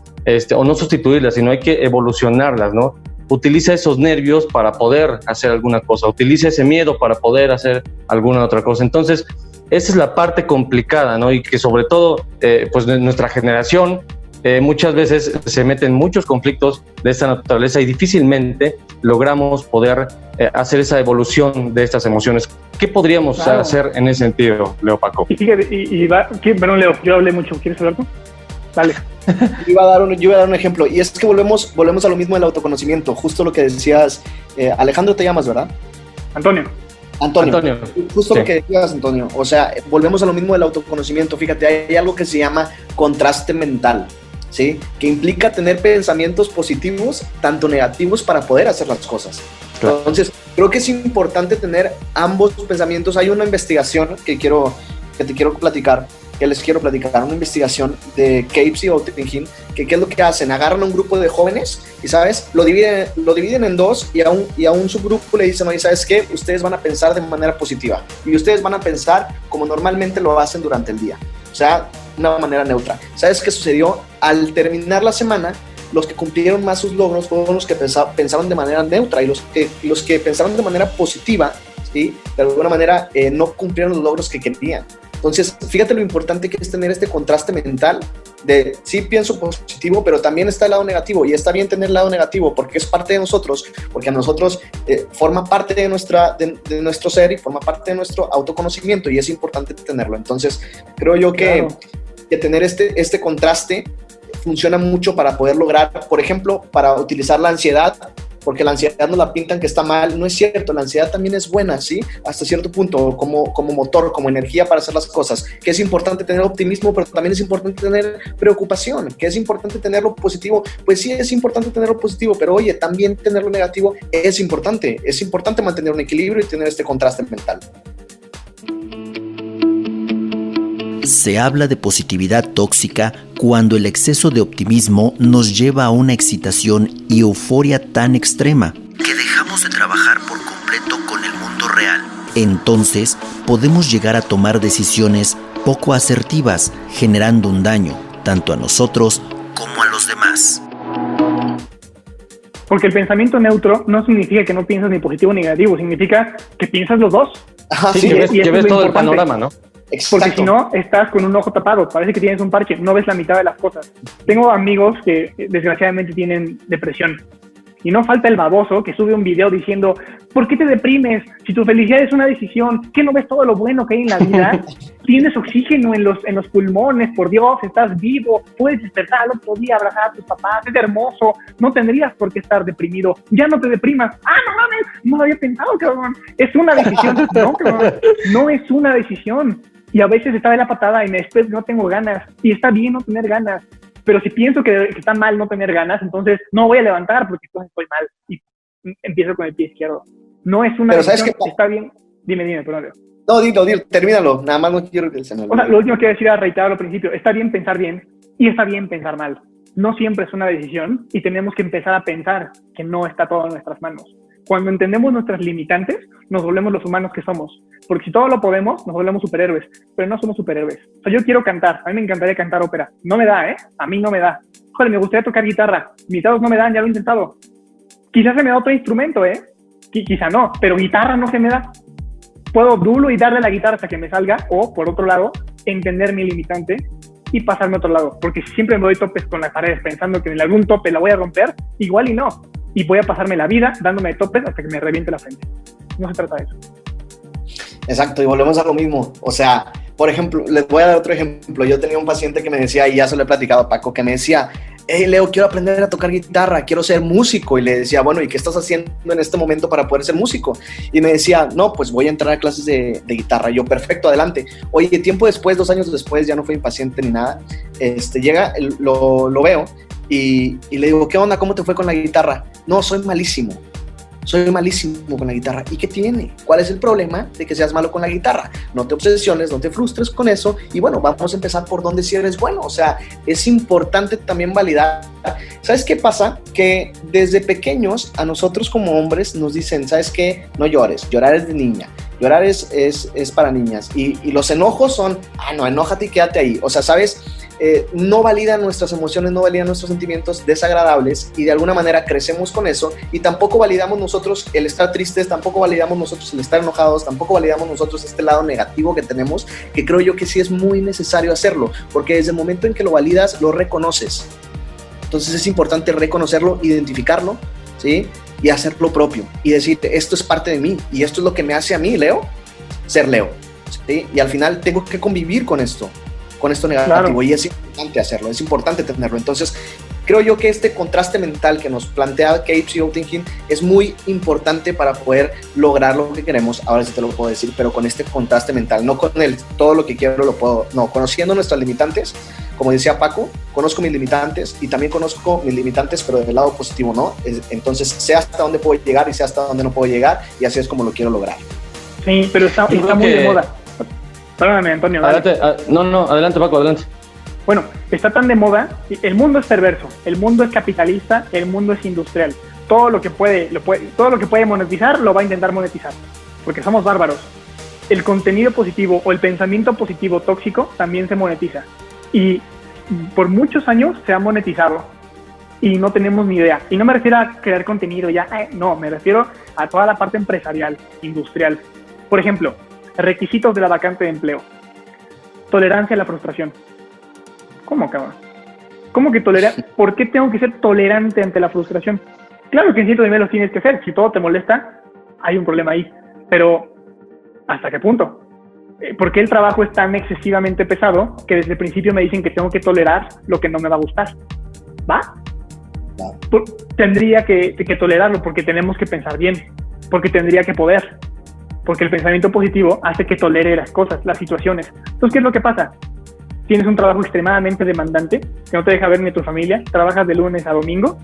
Speaker 4: o no sustituirlas, sino hay que evolucionarlas, ¿no? Utiliza esos nervios para poder hacer alguna cosa, utiliza ese miedo para poder hacer alguna otra cosa. Entonces, esa es la parte complicada, ¿no? Y que sobre todo, pues nuestra generación, muchas veces se meten muchos conflictos de esta naturaleza y difícilmente logramos poder hacer esa evolución de estas emociones. ¿Qué podríamos hacer en ese sentido, Leo Paco?
Speaker 6: Perdón, Leo, yo hablé mucho. ¿Quieres hablar tú? Dale.
Speaker 7: Yo iba a dar un ejemplo, y es que volvemos a lo mismo del autoconocimiento, justo lo que decías. Alejandro te llamas, ¿verdad?
Speaker 6: Antonio.
Speaker 7: Antonio. Justo lo que decías, Antonio. O sea, volvemos a lo mismo del autoconocimiento. Fíjate, hay algo que se llama contraste mental, ¿sí? Que implica tener pensamientos positivos, tanto negativos, para poder hacer las cosas. Claro. Entonces, creo que es importante tener ambos pensamientos. Hay una investigación que les quiero platicar, una investigación de Capes y Oettingen, que ¿qué es lo que hacen? Agarran a un grupo de jóvenes y, ¿sabes? Lo dividen en dos y a un subgrupo le dicen, oye, ¿sabes qué? Ustedes van a pensar de manera positiva y ustedes van a pensar como normalmente lo hacen durante el día, o sea, una manera neutra. ¿Sabes qué sucedió? Al terminar la semana, los que cumplieron más sus logros fueron los que pensaron de manera neutra, y los que pensaron de manera positiva, ¿sí? De alguna manera no cumplieron los logros que querían. Entonces, fíjate lo importante que es tener este contraste mental de sí pienso positivo, pero también está el lado negativo, y está bien tener el lado negativo porque es parte de nosotros, porque a nosotros forma parte de nuestro ser y forma parte de nuestro autoconocimiento, y es importante tenerlo. Entonces, creo yo que tener este contraste funciona mucho para poder lograr, por ejemplo, para utilizar la ansiedad, porque la ansiedad nos la pintan que está mal. No es cierto, la ansiedad también es buena, ¿sí? Hasta cierto punto, como motor, como energía para hacer las cosas. Que es importante tener optimismo, pero también es importante tener preocupación. Que es importante tener lo positivo. Pues sí, es importante tener lo positivo, pero oye, también tener lo negativo es importante. Es importante mantener un equilibrio y tener este contraste mental.
Speaker 8: Se habla de positividad tóxica cuando el exceso de optimismo nos lleva a una excitación y euforia tan extrema que dejamos de trabajar por completo con el mundo real. Entonces, podemos llegar a tomar decisiones poco asertivas, generando un daño tanto a nosotros como a los demás.
Speaker 6: Porque el pensamiento neutro no significa que no piensas ni positivo ni negativo, significa que piensas los dos.
Speaker 4: Ajá, sí, que ves todo el panorama, ¿no?
Speaker 6: Exacto. Porque si no, estás con un ojo tapado, parece que tienes un parche, no ves la mitad de las cosas. Tengo amigos que desgraciadamente tienen depresión, y no falta el baboso que sube un video diciendo, ¿por qué te deprimes? Si tu felicidad es una decisión, ¿qué no ves todo lo bueno que hay en la vida? Tienes oxígeno en los pulmones, por Dios, estás vivo, puedes despertar al otro día, abrazar a tus papás, es hermoso, no tendrías por qué estar deprimido, ya no te deprimas. ¡Ah, no mames! No lo había pensado, cabrón. Es una decisión. No, cabrón, no es una decisión. Y a veces está de la patada y después no tengo ganas. Y está bien no tener ganas. Pero si pienso que está mal no tener ganas, entonces no voy a levantar porque entonces estoy mal. Y empiezo con el pie izquierdo. No es una decisión. Está bien. Dime, perdón.
Speaker 7: No, dilo, termínalo. Nada más no quiero que se me olvide.
Speaker 6: O sea, lo último que quiero decir es reiterar al principio. Está bien pensar bien y está bien pensar mal. No siempre es una decisión y tenemos que empezar a pensar que no está todo en nuestras manos. Cuando entendemos nuestras limitantes, nos volvemos los humanos que somos. Porque si todo lo podemos, nos volvemos superhéroes. Pero no somos superhéroes. O sea, yo quiero cantar. A mí me encantaría cantar ópera. No me da, ¿eh? A mí no me da. Joder, me gustaría tocar guitarra. Mis dedos no me dan, ya lo he intentado. Quizás se me da otro instrumento, ¿eh? Quizá no, pero guitarra no se me da. Puedo dulo y darle la guitarra hasta que me salga. O, por otro lado, entender mi limitante y pasarme a otro lado. Porque si siempre me doy topes con las paredes pensando que en algún tope la voy a romper, igual y no. Y voy a pasarme la vida dándome topes hasta que me reviente la frente. No se trata de eso.
Speaker 7: Exacto, y volvemos a lo mismo. O sea, por ejemplo, les voy a dar otro ejemplo. Yo tenía un paciente que me decía, y ya se lo he platicado a Paco, que me decía, hey Leo, quiero aprender a tocar guitarra, quiero ser músico. Y le decía, bueno, ¿y qué estás haciendo en este momento para poder ser músico? Y me decía, no, pues voy a entrar a clases de guitarra. Y yo, perfecto, adelante. Oye, tiempo después, 2 años después, ya no fue impaciente ni nada, llega, lo veo y le digo, ¿qué onda? ¿Cómo te fue con la guitarra? No, soy malísimo con la guitarra. ¿Y qué tiene? ¿Cuál es el problema de que seas malo con la guitarra? No te obsesiones, no te frustres con eso, y bueno, vamos a empezar por donde sí eres bueno. O sea, es importante también validar. ¿Sabes qué pasa? Que desde pequeños a nosotros como hombres nos dicen, ¿sabes qué? No llores, llorar es de niña, llorar es para niñas, y los enojos son, no, enójate y quédate ahí. O sea, ¿sabes? No validan nuestras emociones, no validan nuestros sentimientos desagradables, y de alguna manera crecemos con eso, y tampoco validamos nosotros el estar tristes, tampoco validamos nosotros el estar enojados, tampoco validamos nosotros este lado negativo que tenemos, que creo yo que sí es muy necesario hacerlo, porque desde el momento en que lo validas, lo reconoces. Entonces es importante reconocerlo, identificarlo, ¿sí? Y hacerlo propio, y decir, esto es parte de mí, y esto es lo que me hace a mí, Leo, ser Leo, ¿sí? Y al final tengo que convivir con esto negativo, claro. Y es importante hacerlo, es importante tenerlo. Entonces, creo yo que este contraste mental que nos plantea Capes y Thinking es muy importante para poder lograr lo que queremos. Ahora sí te lo puedo decir, pero con este contraste mental, no con el todo lo que quiero lo puedo, no, conociendo nuestras limitantes, como decía Paco, conozco mis limitantes y también conozco mis limitantes, pero del lado positivo, ¿no? Entonces sé hasta dónde puedo llegar y sé hasta dónde no puedo llegar, y así es como lo quiero lograr.
Speaker 6: Sí, pero está muy de moda. Perdóname, Antonio.
Speaker 4: Adelante, adelante, Paco, adelante.
Speaker 6: Bueno, está tan de moda, el mundo es perverso, el mundo es capitalista, el mundo es industrial. Todo lo que puede monetizar, lo va a intentar monetizar, porque somos bárbaros. El contenido positivo o el pensamiento positivo tóxico también se monetiza. Y por muchos años se ha monetizado y no tenemos ni idea. Y no me refiero a crear contenido ya, no, me refiero a toda la parte empresarial, industrial. Por ejemplo, requisitos de la vacante de empleo. Tolerancia a la frustración. ¿Cómo, cabrón? ¿Cómo que ¿Por qué tengo que ser tolerante ante la frustración? Claro que en cierto nivel lo tienes que hacer. Si todo te molesta, hay un problema ahí. Pero, ¿hasta qué punto? ¿Por qué el trabajo es tan excesivamente pesado que desde el principio me dicen que tengo que tolerar lo que no me va a gustar? ¿Va? Tendría que tolerarlo porque tenemos que pensar bien, porque tendría que poder, porque el pensamiento positivo hace que tolere las cosas, las situaciones. Entonces, ¿qué es lo que pasa? Tienes un trabajo extremadamente demandante, que no te deja ver ni a tu familia, trabajas de lunes a domingo,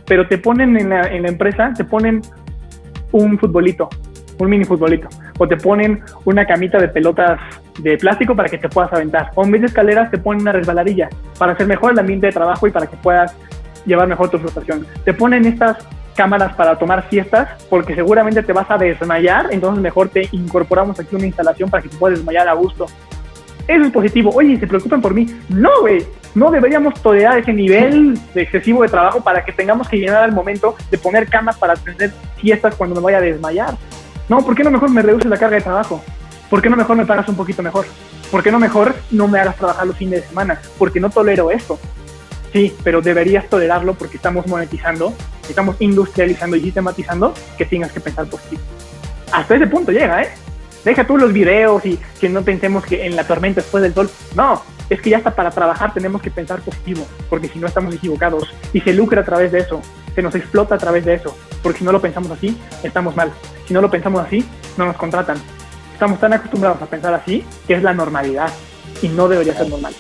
Speaker 6: pero te ponen en la empresa, te ponen un futbolito, un mini futbolito, o te ponen una camita de pelotas de plástico para que te puedas aventar, o en vez de escaleras te ponen una resbaladilla para hacer mejor el ambiente de trabajo y para que puedas llevar mejor tu frustración. Te ponen estas cámaras para tomar siestas porque seguramente te vas a desmayar, entonces mejor te incorporamos aquí una instalación para que te puedas desmayar a gusto. Eso es positivo. Oye, ¿se preocupan por mí? No, güey. No deberíamos tolerar ese nivel de excesivo de trabajo para que tengamos que llegar al momento de poner camas para tener siestas cuando me vaya a desmayar. No, ¿por qué no mejor me reduces la carga de trabajo? ¿Por qué no mejor me pagas un poquito mejor? ¿Por qué no mejor no me hagas trabajar los fines de semana? Porque no tolero esto. Sí, pero deberías tolerarlo porque estamos monetizando, estamos industrializando y sistematizando que tengas que pensar positivo. Hasta ese punto llega, ¿eh? Deja tú los videos y que no pensemos que en la tormenta después del sol. No, es que ya hasta para trabajar tenemos que pensar positivo, porque si no estamos equivocados y se lucra a través de eso, se nos explota a través de eso, porque si no lo pensamos así, estamos mal. Si no lo pensamos así, no nos contratan. Estamos tan acostumbrados a pensar así que es la normalidad y no debería ser normal.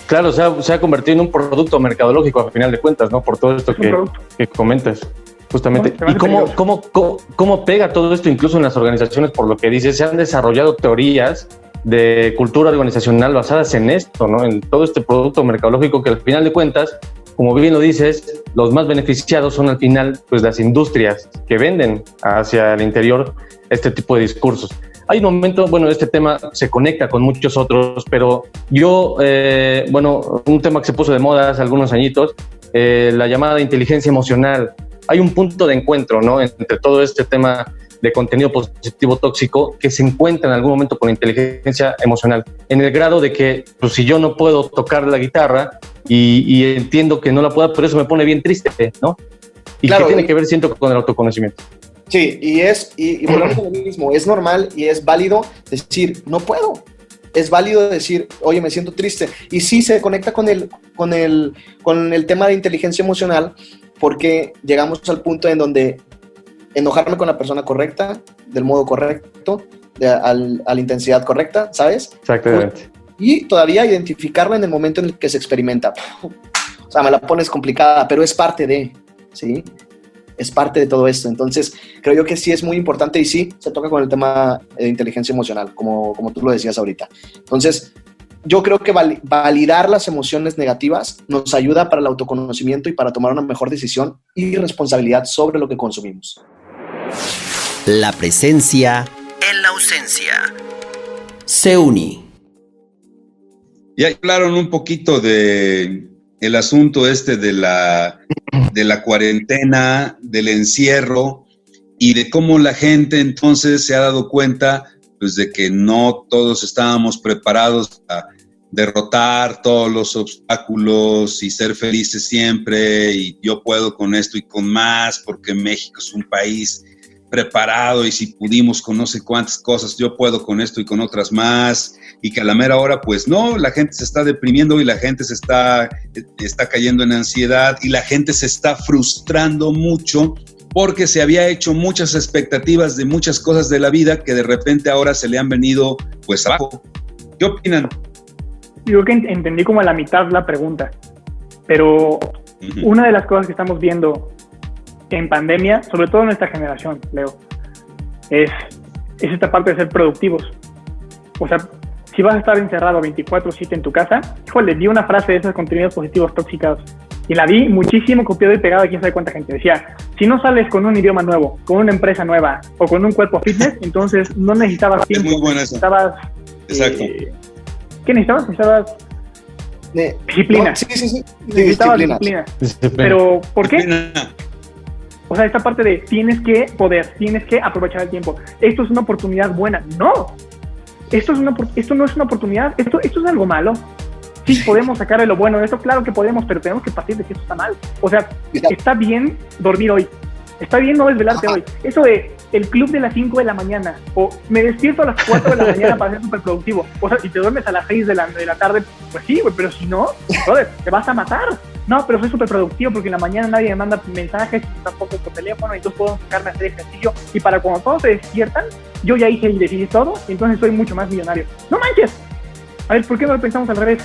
Speaker 4: Claro, se ha convertido en un producto mercadológico a final de cuentas, ¿no? Por todo esto que comentas. Justamente. ¿Y cómo pega todo esto incluso en las organizaciones? Por lo que dices, se han desarrollado teorías de cultura organizacional basadas en esto, ¿no? En todo este producto mercadológico que al final de cuentas, como bien lo dices, los más beneficiados son al final pues las industrias que venden hacia el interior este tipo de discursos. Hay un momento, este tema se conecta con muchos otros, pero yo, un tema que se puso de moda hace algunos añitos, la llamada inteligencia emocional. Hay un punto de encuentro, ¿no? Entre todo este tema de contenido positivo tóxico que se encuentra en algún momento con inteligencia emocional, en el grado de que, pues, si yo no puedo tocar la guitarra y entiendo que no la puedo, pero eso me pone bien triste, ¿no? Y claro, que tiene que ver, siento, con el autoconocimiento.
Speaker 7: Sí, y volvemos a lo mismo, es normal y es válido decir, no puedo. Es válido decir, oye, me siento triste. Y sí se conecta con el tema de inteligencia emocional, porque llegamos al punto en donde enojarme con la persona correcta, del modo correcto, a la intensidad correcta, ¿sabes?
Speaker 4: Exactamente.
Speaker 7: Y todavía identificarla en el momento en el que se experimenta. O sea, me la pones complicada, pero es parte de, ¿sí? Es parte de todo esto. Entonces, creo yo que sí es muy importante y sí se toca con el tema de inteligencia emocional, como tú lo decías ahorita. Entonces, yo creo que validar las emociones negativas nos ayuda para el autoconocimiento y para tomar una mejor decisión y responsabilidad sobre lo que consumimos.
Speaker 8: La presencia en la ausencia. SEUNI.
Speaker 3: Ya hablaron un poquito de el asunto de la cuarentena, del encierro y de cómo la gente entonces se ha dado cuenta pues de que no todos estábamos preparados para derrotar todos los obstáculos y ser felices siempre y yo puedo con esto y con más porque México es un país preparado y si pudimos con no sé cuántas cosas, yo puedo con esto y con otras más, y que a la mera hora, pues no, la gente se está deprimiendo y la gente se está cayendo en ansiedad y la gente se está frustrando mucho porque se había hecho muchas expectativas de muchas cosas de la vida que de repente ahora se le han venido pues abajo. ¿Qué opinan?
Speaker 6: Yo que entendí como a la mitad la pregunta, pero una de las cosas que estamos viendo en pandemia, sobre todo en nuestra generación, Leo, es esta parte de ser productivos. O sea, si vas a estar encerrado 24/7 en tu casa, híjole, vi una frase de esos contenidos positivos tóxicos y la vi muchísimo copiado y pegado a quién sabe cuánta gente. Decía, si no sales con un idioma nuevo, con una empresa nueva o con un cuerpo fitness, entonces no necesitabas tiempo.
Speaker 3: Es muy buena esa.
Speaker 6: Necesitabas...
Speaker 3: Exacto.
Speaker 6: ¿Qué necesitabas? Necesitabas disciplina.
Speaker 7: No, sí.
Speaker 6: Necesitabas disciplina. Pero, ¿por qué?
Speaker 3: Disciplina.
Speaker 6: O sea, esta parte de tienes que poder, tienes que aprovechar el tiempo. Esto es una oportunidad buena. No. Esto no es una oportunidad. Esto es algo malo. Sí, podemos sacarle lo bueno de esto. Claro que podemos, pero tenemos que partir de que esto está mal. O sea, está bien dormir hoy. Está bien no desvelarte hoy. Eso de el club de las 5 de la mañana o me despierto a las 4 de la mañana para ser súper productivo. O sea, si te duermes a las 6 de la tarde, pues sí, güey, pero si no, joder, te vas a matar. No, pero soy súper productivo porque en la mañana nadie me manda mensajes, tampoco por teléfono, entonces puedo enfocarme a hacer ejercicio. Y para cuando todos se despiertan, yo ya hice y decidí todo, y entonces soy mucho más millonario. ¡No manches! A ver, ¿por qué no lo pensamos al revés?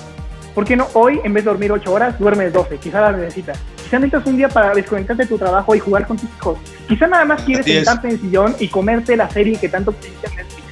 Speaker 6: ¿Por qué no hoy, en vez de dormir 8 horas, duermes 12? Quizá las necesitas. Quizá necesitas un día para desconectarte de tu trabajo y jugar con tus hijos. Quizá nada más quieres sentarte en el sillón y comerte la serie que tanto quisiste en Netflix.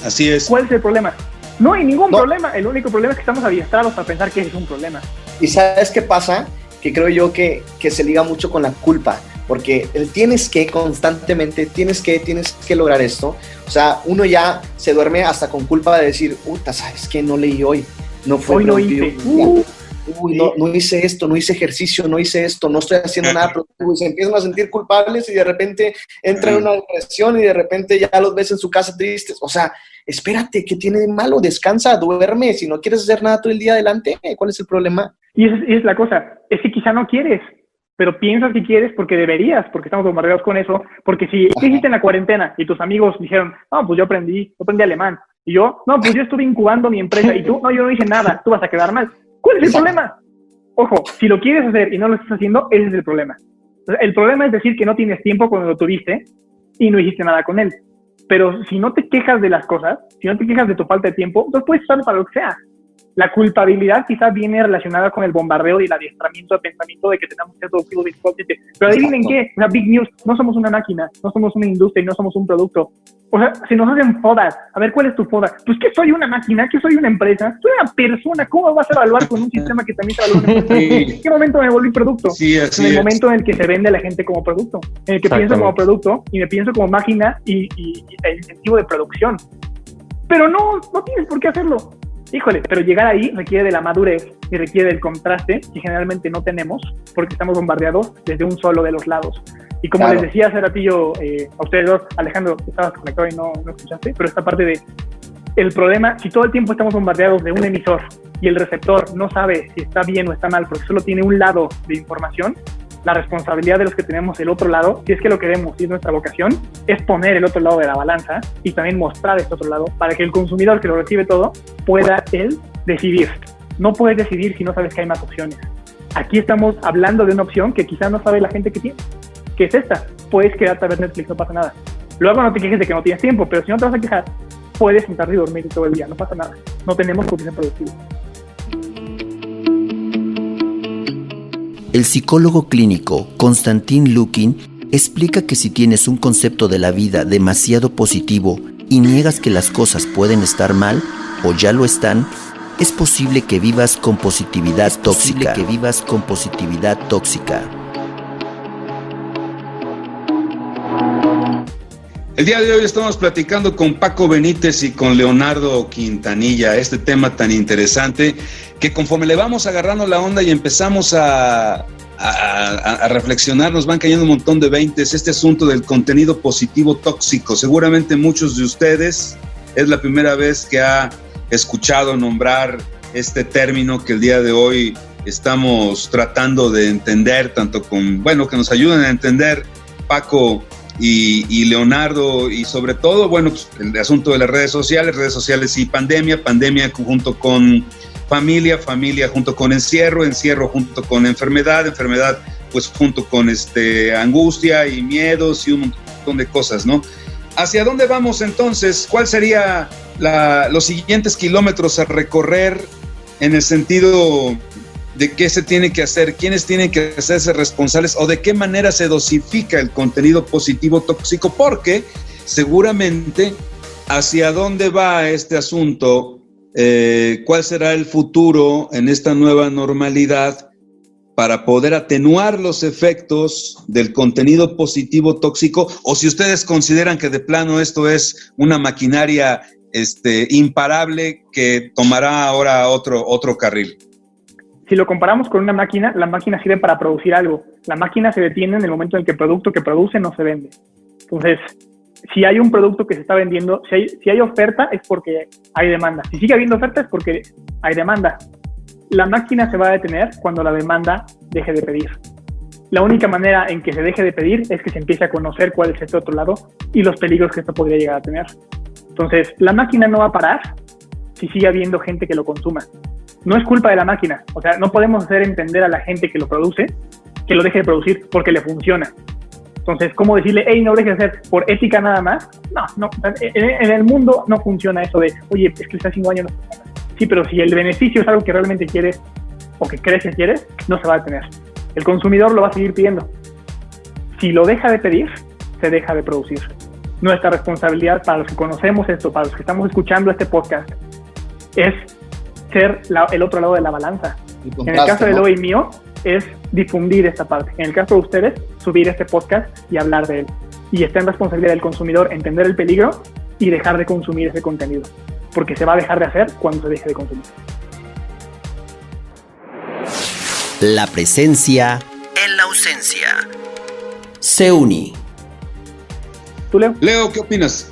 Speaker 3: Así es.
Speaker 6: ¿Cuál es el problema? No hay ningún problema. El único problema es que estamos adiestrados a pensar que es un problema.
Speaker 7: ¿Y sabes qué pasa? Que creo yo que se liga mucho con la culpa, porque el tienes que constantemente, tienes que lograr esto. O sea, uno ya se duerme hasta con culpa de decir, ¿sabes qué? No leí hoy, no fue
Speaker 6: hoy
Speaker 7: productivo.
Speaker 6: No hice.
Speaker 7: No hice esto, no hice ejercicio, no hice esto, no estoy haciendo nada productivo, y se empiezan a sentir culpables y de repente entran en una depresión y de repente ya los ves en su casa tristes. O sea, espérate, ¿qué tiene de malo? Descansa, duerme, si no quieres hacer nada todo el día, adelante. ¿Cuál es el problema?
Speaker 6: Y es la cosa, es que quizá no quieres, pero piensas que quieres porque deberías, porque estamos bombardeados con eso, porque si ¿qué hiciste en la cuarentena? Y tus amigos dijeron, no, pues yo aprendí alemán, y yo, no, pues yo estuve incubando mi empresa, y tú, no, yo no hice nada, tú vas a quedar mal. ¿Cuál es el problema? Ojo, si lo quieres hacer y no lo estás haciendo, ese es el problema. El problema es decir que no tienes tiempo cuando lo tuviste y no hiciste nada con él. Pero si no te quejas de las cosas, si no te quejas de tu falta de tiempo, entonces puedes usarlo para lo que sea. La culpabilidad quizás viene relacionada con el bombardeo y el adiestramiento de pensamiento de que tenemos que ser productivos 24/7. Pero adivinen qué, la Big News, no somos una máquina, no somos una industria y no somos un producto. O sea, se nos hacen fodas. A ver, ¿cuál es tu foda? Pues que soy una máquina, que soy una empresa, soy una persona. ¿Cómo vas a evaluar con un sistema que también te evalúa una empresa? ¿En qué momento me volví producto?
Speaker 3: Sí, así
Speaker 6: en el momento en el que se vende a la gente como producto, en el que pienso como producto y me pienso como máquina y el incentivo de producción. Pero no tienes por qué hacerlo. Híjole, pero llegar ahí requiere de la madurez y requiere del contraste que generalmente no tenemos porque estamos bombardeados desde un solo de los lados. Y como les decía hace ratillo a ustedes dos, Alejandro, estabas conectado y no escuchaste, pero esta parte de el problema, si todo el tiempo estamos bombardeados de un emisor y el receptor no sabe si está bien o está mal porque solo tiene un lado de información, la responsabilidad de los que tenemos el otro lado, si es que lo queremos y es nuestra vocación, es poner el otro lado de la balanza y también mostrar este otro lado para que el consumidor que lo recibe todo pueda él decidir. No puedes decidir si no sabes que hay más opciones. Aquí estamos hablando de una opción que quizás no sabe la gente que tiene, que es esta. Puedes quedarte a ver Netflix, no pasa nada. Luego no te quejes de que no tienes tiempo, pero si no te vas a quejar, puedes sentarte y dormir todo el día, no pasa nada. No tenemos por qué ser productivos.
Speaker 8: El psicólogo clínico Konstantin Lukin explica que si tienes un concepto de la vida demasiado positivo y niegas que las cosas pueden estar mal o ya lo están, es posible que vivas con positividad tóxica.
Speaker 3: El día de hoy estamos platicando con Paco Benítez y con Leonardo Quintanilla, este tema tan interesante que conforme le vamos agarrando la onda y empezamos a reflexionar, nos van cayendo un montón de veintes, este asunto del contenido positivo tóxico. Seguramente muchos de ustedes es la primera vez que ha escuchado nombrar este término que el día de hoy estamos tratando de entender, tanto que nos ayuden a entender Paco y Leonardo, y sobre todo, bueno, pues el asunto de las redes sociales y pandemia junto con familia junto con encierro junto con enfermedad pues junto con angustia y miedos y un montón de cosas, ¿no? ¿Hacia dónde vamos entonces? ¿Cuál sería los siguientes kilómetros a recorrer en el sentido de qué se tiene que hacer, quiénes tienen que hacerse responsables o de qué manera se dosifica el contenido positivo tóxico? Porque seguramente hacia dónde va este asunto, cuál será el futuro en esta nueva normalidad para poder atenuar los efectos del contenido positivo tóxico, o si ustedes consideran que de plano esto es una maquinaria imparable que tomará ahora otro carril.
Speaker 6: Si lo comparamos con una máquina, la máquina sirve para producir algo. La máquina se detiene en el momento en que el producto que produce no se vende. Entonces, si hay un producto que se está vendiendo, si hay oferta es porque hay demanda. Si sigue habiendo oferta es porque hay demanda. La máquina se va a detener cuando la demanda deje de pedir. La única manera en que se deje de pedir es que se empiece a conocer cuál es este otro lado y los peligros que esto podría llegar a tener. Entonces, la máquina no va a parar si sigue habiendo gente que lo consuma. No es culpa de la máquina. O sea, no podemos hacer entender a la gente que lo produce que lo deje de producir porque le funciona. Entonces, ¿cómo decirle, hey, no lo dejes de hacer por ética nada más? No. En el mundo no funciona eso de, oye, es que está haciendo daño. Sí, pero si el beneficio es algo que realmente quieres o que crees que quieres, no se va a detener. El consumidor lo va a seguir pidiendo. Si lo deja de pedir, se deja de producir. Nuestra responsabilidad, para los que conocemos esto, para los que estamos escuchando este podcast, es ser el otro lado de la balanza. En el caso de Loe y mío, es difundir esta parte. En el caso de ustedes, subir este podcast y hablar de él. Y está en responsabilidad del consumidor entender el peligro y dejar de consumir ese contenido. Porque se va a dejar de hacer cuando se deje de consumir.
Speaker 8: La presencia en la ausencia. Seuni.
Speaker 6: ¿Tú, Leo?
Speaker 3: Leo, ¿qué opinas?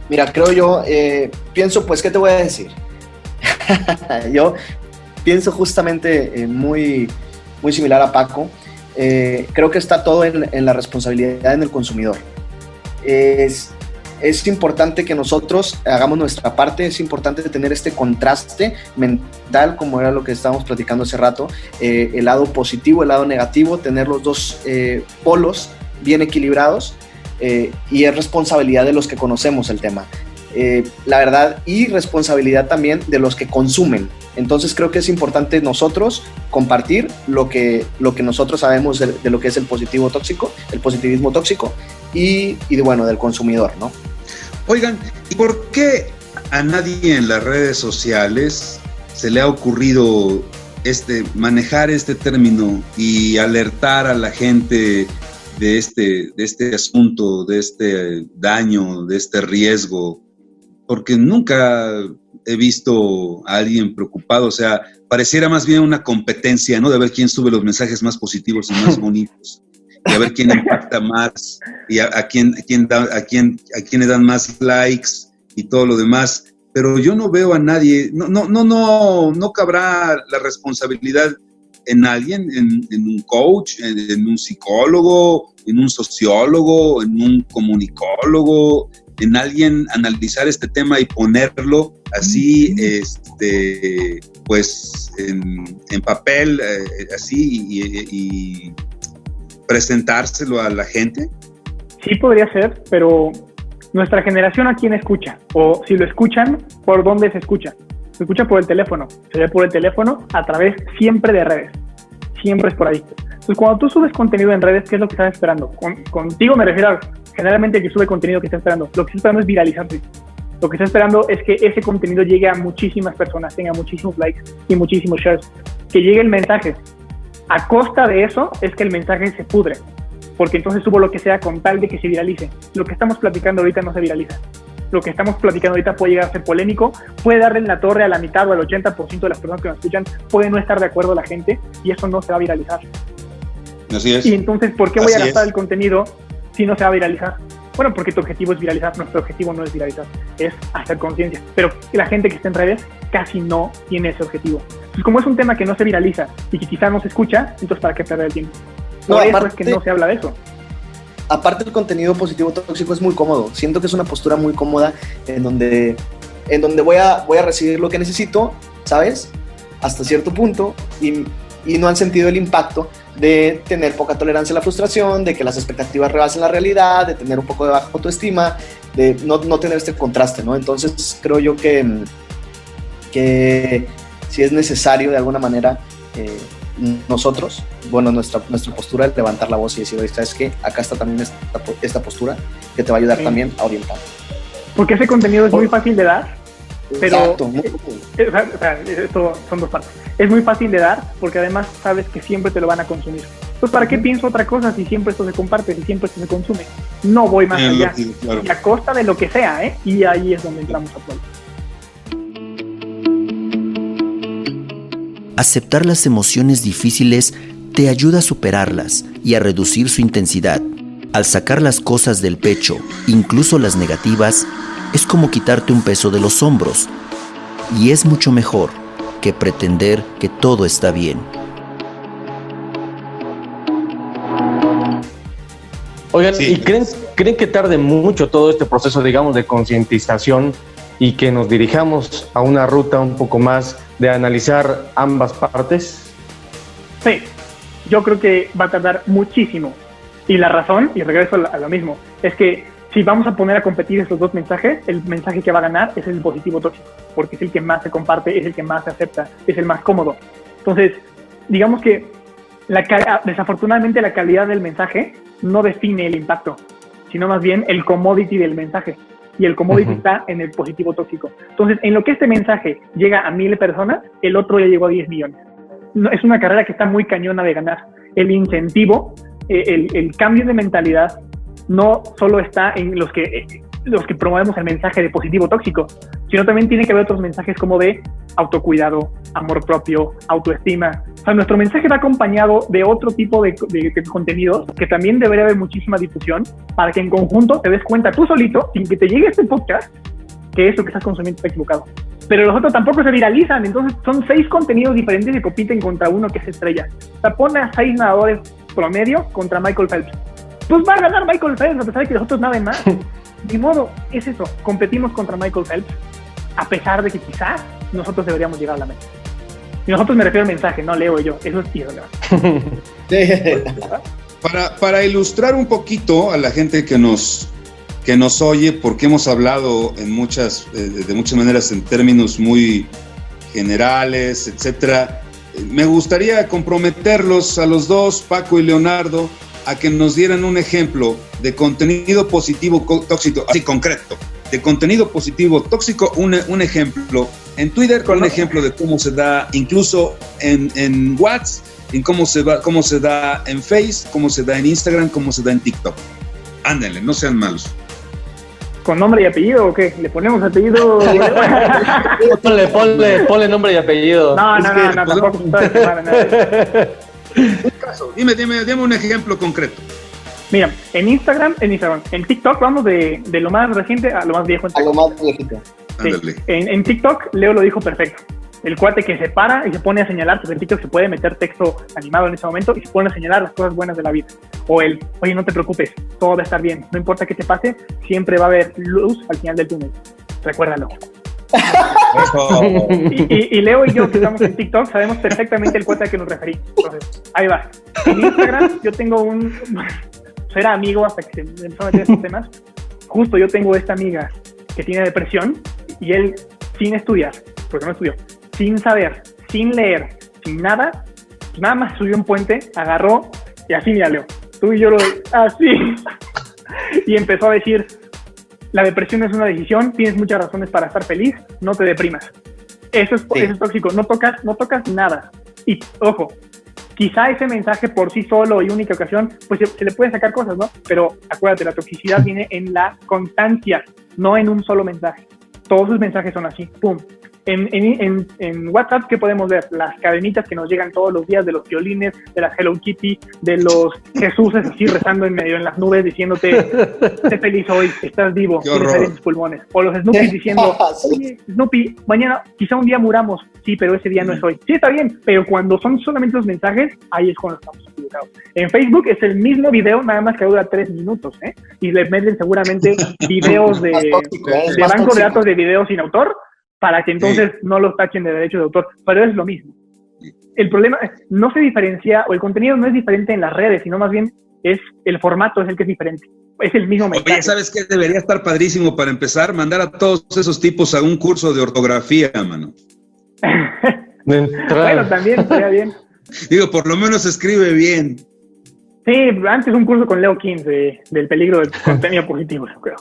Speaker 7: Mira, creo yo, pienso, pues, ¿qué te voy a decir? Yo pienso justamente muy similar a Paco. Creo que está todo en la responsabilidad en el consumidor. Es importante que nosotros hagamos nuestra parte, es importante tener este contraste mental, como era lo que estábamos platicando hace rato, el lado positivo, el lado negativo, tener los dos polos bien equilibrados, y es responsabilidad de los que conocemos el tema. La verdad, y responsabilidad también de los que consumen. Entonces creo que es importante nosotros compartir lo que nosotros sabemos de lo que es el positivismo tóxico y bueno, del consumidor, ¿no?
Speaker 3: Oigan, ¿y por qué a nadie en las redes sociales se le ha ocurrido manejar este término y alertar a la gente de este asunto, de este daño, de este riesgo? Porque nunca he visto a alguien preocupado, o sea, pareciera más bien una competencia, ¿no? De ver quién sube los mensajes más positivos y más bonitos, y a ver quién impacta más, y a quién le dan más likes y todo lo demás. Pero yo no veo a nadie, no cabrá la responsabilidad en alguien, en un coach, en un psicólogo, en un sociólogo, en un comunicólogo, en alguien analizar este tema y ponerlo así, pues en papel, así, y presentárselo a la gente?
Speaker 6: Sí podría ser, pero nuestra generación, ¿a quién escucha? O si lo escuchan, ¿por dónde se escucha? Se escucha por el teléfono, se ve por el teléfono a través siempre de redes, siempre es por ahí. Entonces, cuando tú subes contenido en redes, ¿qué es lo que estás esperando? Contigo me refiero a generalmente el que sube contenido que está esperando. Lo que está esperando es viralizarse. Lo que está esperando es que ese contenido llegue a muchísimas personas, tenga muchísimos likes y muchísimos shares, que llegue el mensaje. A costa de eso es que el mensaje se pudre, porque entonces subo lo que sea con tal de que se viralice. Lo que estamos platicando ahorita no se viraliza. Lo que estamos platicando ahorita puede llegar a ser polémico, puede darle en la torre a la mitad o al 80% de las personas que nos escuchan, puede no estar de acuerdo la gente y eso no se va a viralizar.
Speaker 3: Así es.
Speaker 6: Y entonces, ¿por qué voy a gastar el contenido si no se va a viralizar? Bueno, porque tu objetivo es viralizar, nuestro objetivo no es viralizar, es hacer conciencia. Pero la gente que está en redes casi no tiene ese objetivo. Entonces, como es un tema que no se viraliza y que quizás no se escucha, entonces ¿para qué perder el tiempo? Por eso es que no se habla de eso.
Speaker 7: aparte el contenido positivo tóxico es muy cómodo. Siento que es una postura muy cómoda en donde voy a recibir lo que necesito, ¿sabes? Hasta cierto punto, y no han sentido el impacto de tener poca tolerancia a la frustración, de que las expectativas rebasen la realidad, de tener un poco de baja autoestima, de no tener este contraste, ¿no? Entonces creo yo que si es necesario de alguna manera nosotros, bueno, nuestra postura es levantar la voz y decir, oye, ¿sabes qué? Acá está también esta postura que te va a ayudar también a orientar.
Speaker 6: Porque ese contenido es muy fácil de dar, pero
Speaker 7: Exacto.
Speaker 6: Esto son dos partes. Es muy fácil de dar porque además sabes que siempre te lo van a consumir. Entonces, ¿para qué pienso otra cosa si siempre esto se comparte, si siempre esto se consume? No voy más allá. Claro. Y a costa de lo que sea, ¿eh? Y ahí es donde entramos a todo.
Speaker 8: Aceptar las emociones difíciles te ayuda a superarlas y a reducir su intensidad. Al sacar las cosas del pecho, incluso las negativas, es como quitarte un peso de los hombros. Y es mucho mejor que pretender que todo está bien.
Speaker 4: Oigan, sí. ¿Y creen que tarde mucho todo este proceso, digamos, de concientización y que nos dirijamos a una ruta un poco más de analizar ambas partes?
Speaker 6: Sí, yo creo que va a tardar muchísimo. Y la razón, y regreso a lo mismo, es que si vamos a poner a competir estos dos mensajes, el mensaje que va a ganar es el positivo tóxico, porque es el que más se comparte, es el que más se acepta, es el más cómodo. Entonces, digamos que desafortunadamente la calidad del mensaje no define el impacto, sino más bien el commodity del mensaje. Y el commodity está en el positivo tóxico. Entonces, en lo que este mensaje llega a 1,000 personas, el otro ya llegó a 10 millones. No, es una carrera que está muy cañona de ganar. El incentivo, el cambio de mentalidad, no solo está en los que promovemos el mensaje de positivo tóxico, sino también tiene que haber otros mensajes como de autocuidado, amor propio, autoestima. O sea, nuestro mensaje va acompañado de otro tipo de contenidos que también debería haber muchísima difusión para que en conjunto te des cuenta tú solito, sin que te llegue este podcast, que eso que estás consumiendo está equivocado. Pero los otros tampoco se viralizan, entonces son 6 contenidos diferentes que compiten contra uno que es estrella. O sea, pone a 6 nadadores promedio contra Michael Phelps. Pues va a ganar Michael Phelps, a pesar de que los otros naden más. De modo, es eso, competimos contra Michael Phelps, a pesar de que quizás nosotros deberíamos llegar a la meta. Y nosotros me refiero al mensaje, no Leo y yo, eso es irrelevante.
Speaker 3: Para ilustrar un poquito a la gente que nos oye, porque hemos hablado de muchas maneras en términos muy generales, etcétera, me gustaría comprometerlos a los dos, Paco y Leonardo, a que nos dieran un ejemplo de contenido positivo tóxico, así concreto, de contenido positivo tóxico, un ejemplo en Twitter, un ejemplo de cómo se da incluso en WhatsApp, en cómo se da en Face, cómo se da en Instagram, cómo se da en TikTok. Ándenle, no sean malos.
Speaker 6: ¿Con nombre y apellido o qué? ¿Le ponemos apellido?
Speaker 4: ponle nombre y apellido.
Speaker 6: No, tampoco.
Speaker 3: Un caso, dime un ejemplo concreto.
Speaker 6: Mira, en TikTok vamos de lo más reciente a lo más viejo.
Speaker 7: A lo más viejito.
Speaker 6: Sí. En TikTok, Leo lo dijo perfecto. El cuate que se para y se pone a señalar, porque en TikTok se puede meter texto animado en ese momento y se pone a señalar las cosas buenas de la vida. O oye, no te preocupes, todo va a estar bien. No importa qué te pase, siempre va a haber luz al final del túnel. Recuérdalo. y Leo y yo que estamos en TikTok sabemos perfectamente el cuate al que nos referimos. Entonces, ahí va. En Instagram yo tengo era amigo hasta que se empezó a meter estos temas. Justo yo tengo esta amiga que tiene depresión y él, sin estudiar, porque no estudió, sin saber, sin leer, sin nada más subió un puente, agarró y así, mira Leo, tú y yo así y empezó a decir: la depresión es una decisión, tienes muchas razones para estar feliz, no te deprimas. Eso es tóxico, no tocas nada. Y ojo, quizá ese mensaje por sí solo y única ocasión, pues se le pueden sacar cosas, ¿no? Pero acuérdate, la toxicidad viene en la constancia, no en un solo mensaje. Todos los mensajes son así, ¡pum! En WhatsApp, ¿qué podemos ver? Las cadenitas que nos llegan todos los días de los violines, de las Hello Kitty, de los Jesuses así rezando en medio en las nubes diciéndote: sé feliz hoy, estás vivo, tienes aire en tus pulmones. O los Snoopy diciendo: oye, Snoopy, mañana, quizá un día muramos. Sí, pero ese día no es hoy. Sí, está bien, pero cuando son solamente los mensajes, ahí es cuando estamos. educado. En Facebook es el mismo video, nada más que dura 3 minutos, ¿eh? Y le meten seguramente videos de banco de datos de videos sin autor, para que entonces no los tachen de derechos de autor, pero es lo mismo. El problema no se diferencia, o el contenido no es diferente en las redes, sino más bien es el formato es el que es diferente. Es el mismo mensaje.
Speaker 3: Oye, ¿sabes qué? Debería estar padrísimo para empezar, mandar a todos esos tipos a un curso de ortografía, mano.
Speaker 6: Bueno, también estaría bien.
Speaker 3: Digo, por lo menos escribe bien.
Speaker 6: Sí, antes un curso con Leo Kins del peligro del contenido positivo, yo creo.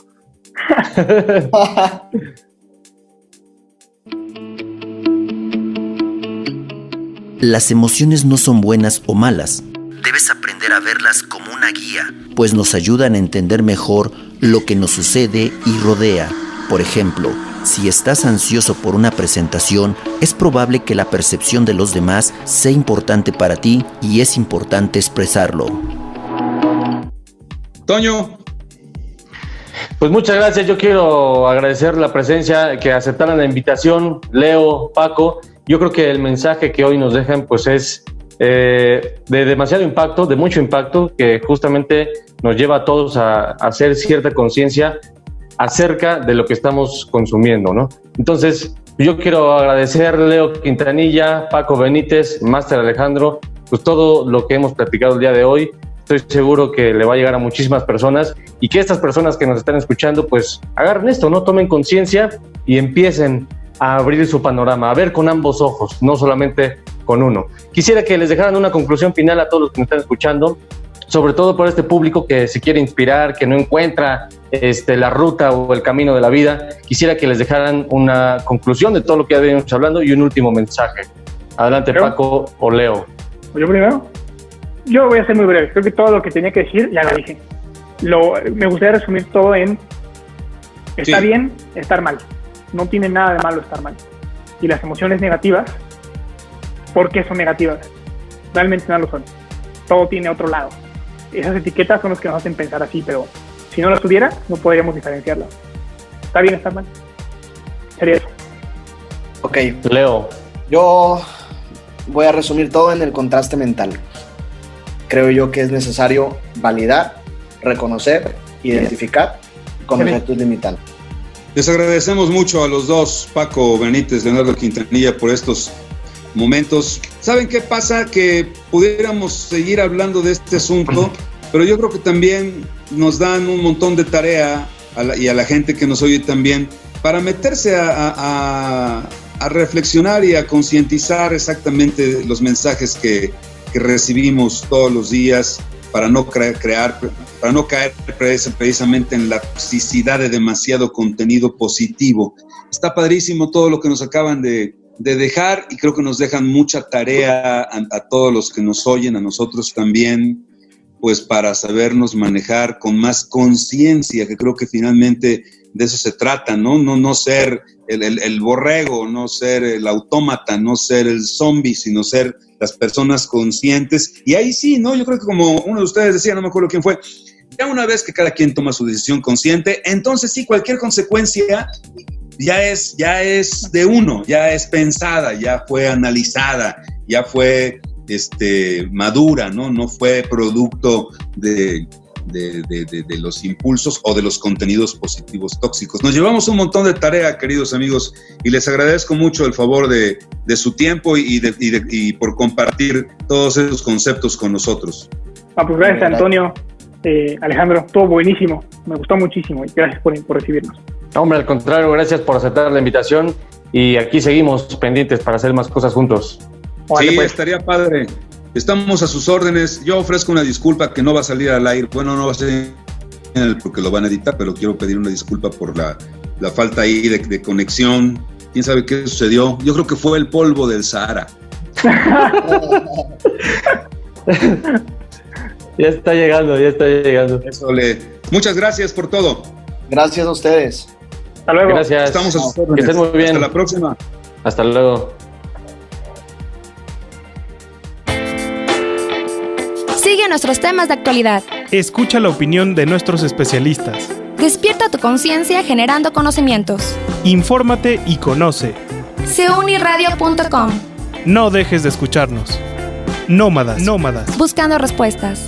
Speaker 8: Las emociones no son buenas o malas. Debes aprender a verlas como una guía, pues nos ayudan a entender mejor lo que nos sucede y rodea. Por ejemplo, si estás ansioso por una presentación, es probable que la percepción de los demás sea importante para ti y es importante expresarlo.
Speaker 3: Toño.
Speaker 4: Pues muchas gracias. Yo quiero agradecer la presencia, que aceptaran la invitación, Leo, Paco. Yo creo que el mensaje que hoy nos dejan pues es de demasiado impacto, de mucho impacto, que justamente nos lleva a todos a hacer cierta conciencia acerca de lo que estamos consumiendo, ¿no? Entonces, yo quiero agradecer Leo Quintanilla, Paco Benítez, Máster Alejandro, pues todo lo que hemos platicado el día de hoy. Estoy seguro que le va a llegar a muchísimas personas y que estas personas que nos están escuchando, pues agarren esto, ¿no? Tomen conciencia y empiecen a abrir su panorama, a ver con ambos ojos, no solamente con uno. Quisiera que les dejaran una conclusión final a todos los que nos están escuchando, sobre todo por este público que se quiere inspirar, que no encuentra la ruta o el camino de la vida. Quisiera que les dejaran una conclusión de todo lo que ya venimos hablando y un último mensaje. Adelante, ¿Leo? Paco o Leo.
Speaker 6: ¿Yo primero? Yo voy a ser muy breve. Creo que todo lo que tenía que decir ya lo dije. Me gustaría resumir todo en está bien estar mal. No tiene nada de malo estar mal. Y las emociones negativas, ¿por qué son negativas? Realmente no lo son. Todo tiene otro lado. Esas etiquetas son las que nos hacen pensar así, pero si no las tuviera, no podríamos diferenciarlas. ¿Está bien estar mal? Sería eso.
Speaker 7: Ok.
Speaker 4: Leo.
Speaker 7: Yo voy a resumir todo en el contraste mental. Creo yo que es necesario validar, reconocer, identificar y conocer tus limitantes.
Speaker 3: Les agradecemos mucho a los dos, Paco Benítez, Leonardo Quintanilla, por estos momentos. ¿Saben qué pasa? Que pudiéramos seguir hablando de este asunto, pero yo creo que también nos dan un montón de tarea y a la gente que nos oye también para meterse a reflexionar y a concientizar exactamente los mensajes que recibimos todos los días, para no caer precisamente en la toxicidad de demasiado contenido positivo. Está padrísimo todo lo que nos acaban de dejar y creo que nos dejan mucha tarea a todos los que nos oyen, a nosotros también, pues para sabernos manejar con más conciencia, que creo que finalmente de eso se trata, ¿no? No ser el borrego, no ser el autómata, no ser el zombie, sino ser las personas conscientes. Y ahí sí, ¿no? Yo creo que como uno de ustedes decía, no me acuerdo quién fue, ya una vez que cada quien toma su decisión consciente, entonces sí, cualquier consecuencia ya es de uno, ya es pensada, ya fue analizada, ya fue madura, ¿no? No fue producto de los impulsos o de los contenidos positivos tóxicos. Nos llevamos un montón de tarea, queridos amigos, y les agradezco mucho el favor de su tiempo y por compartir todos esos conceptos con nosotros.
Speaker 6: Pues gracias, Antonio, Alejandro, todo buenísimo, me gustó muchísimo y gracias por recibirnos.
Speaker 4: Hombre, al contrario, gracias por aceptar la invitación y aquí seguimos pendientes para hacer más cosas juntos.
Speaker 3: Sí, pues. Estaría padre. Estamos a sus órdenes. Yo ofrezco una disculpa que no va a salir al aire. Bueno, no va a ser porque lo van a editar, pero quiero pedir una disculpa por la falta ahí de conexión. ¿Quién sabe qué sucedió? Yo creo que fue el polvo del Sahara.
Speaker 4: Ya está llegando.
Speaker 3: Eso Muchas gracias por todo.
Speaker 7: Gracias a ustedes.
Speaker 6: Hasta luego.
Speaker 4: Gracias.
Speaker 3: Estamos a sus órdenes.
Speaker 4: Que estén muy bien.
Speaker 3: Hasta la próxima.
Speaker 4: Hasta luego.
Speaker 2: Sigue nuestros temas de actualidad.
Speaker 1: Escucha la opinión de nuestros especialistas.
Speaker 2: Despierta tu conciencia generando conocimientos.
Speaker 1: Infórmate y conoce.
Speaker 2: seuniradio.com.
Speaker 1: No dejes de escucharnos. Nómadas.
Speaker 2: Buscando respuestas.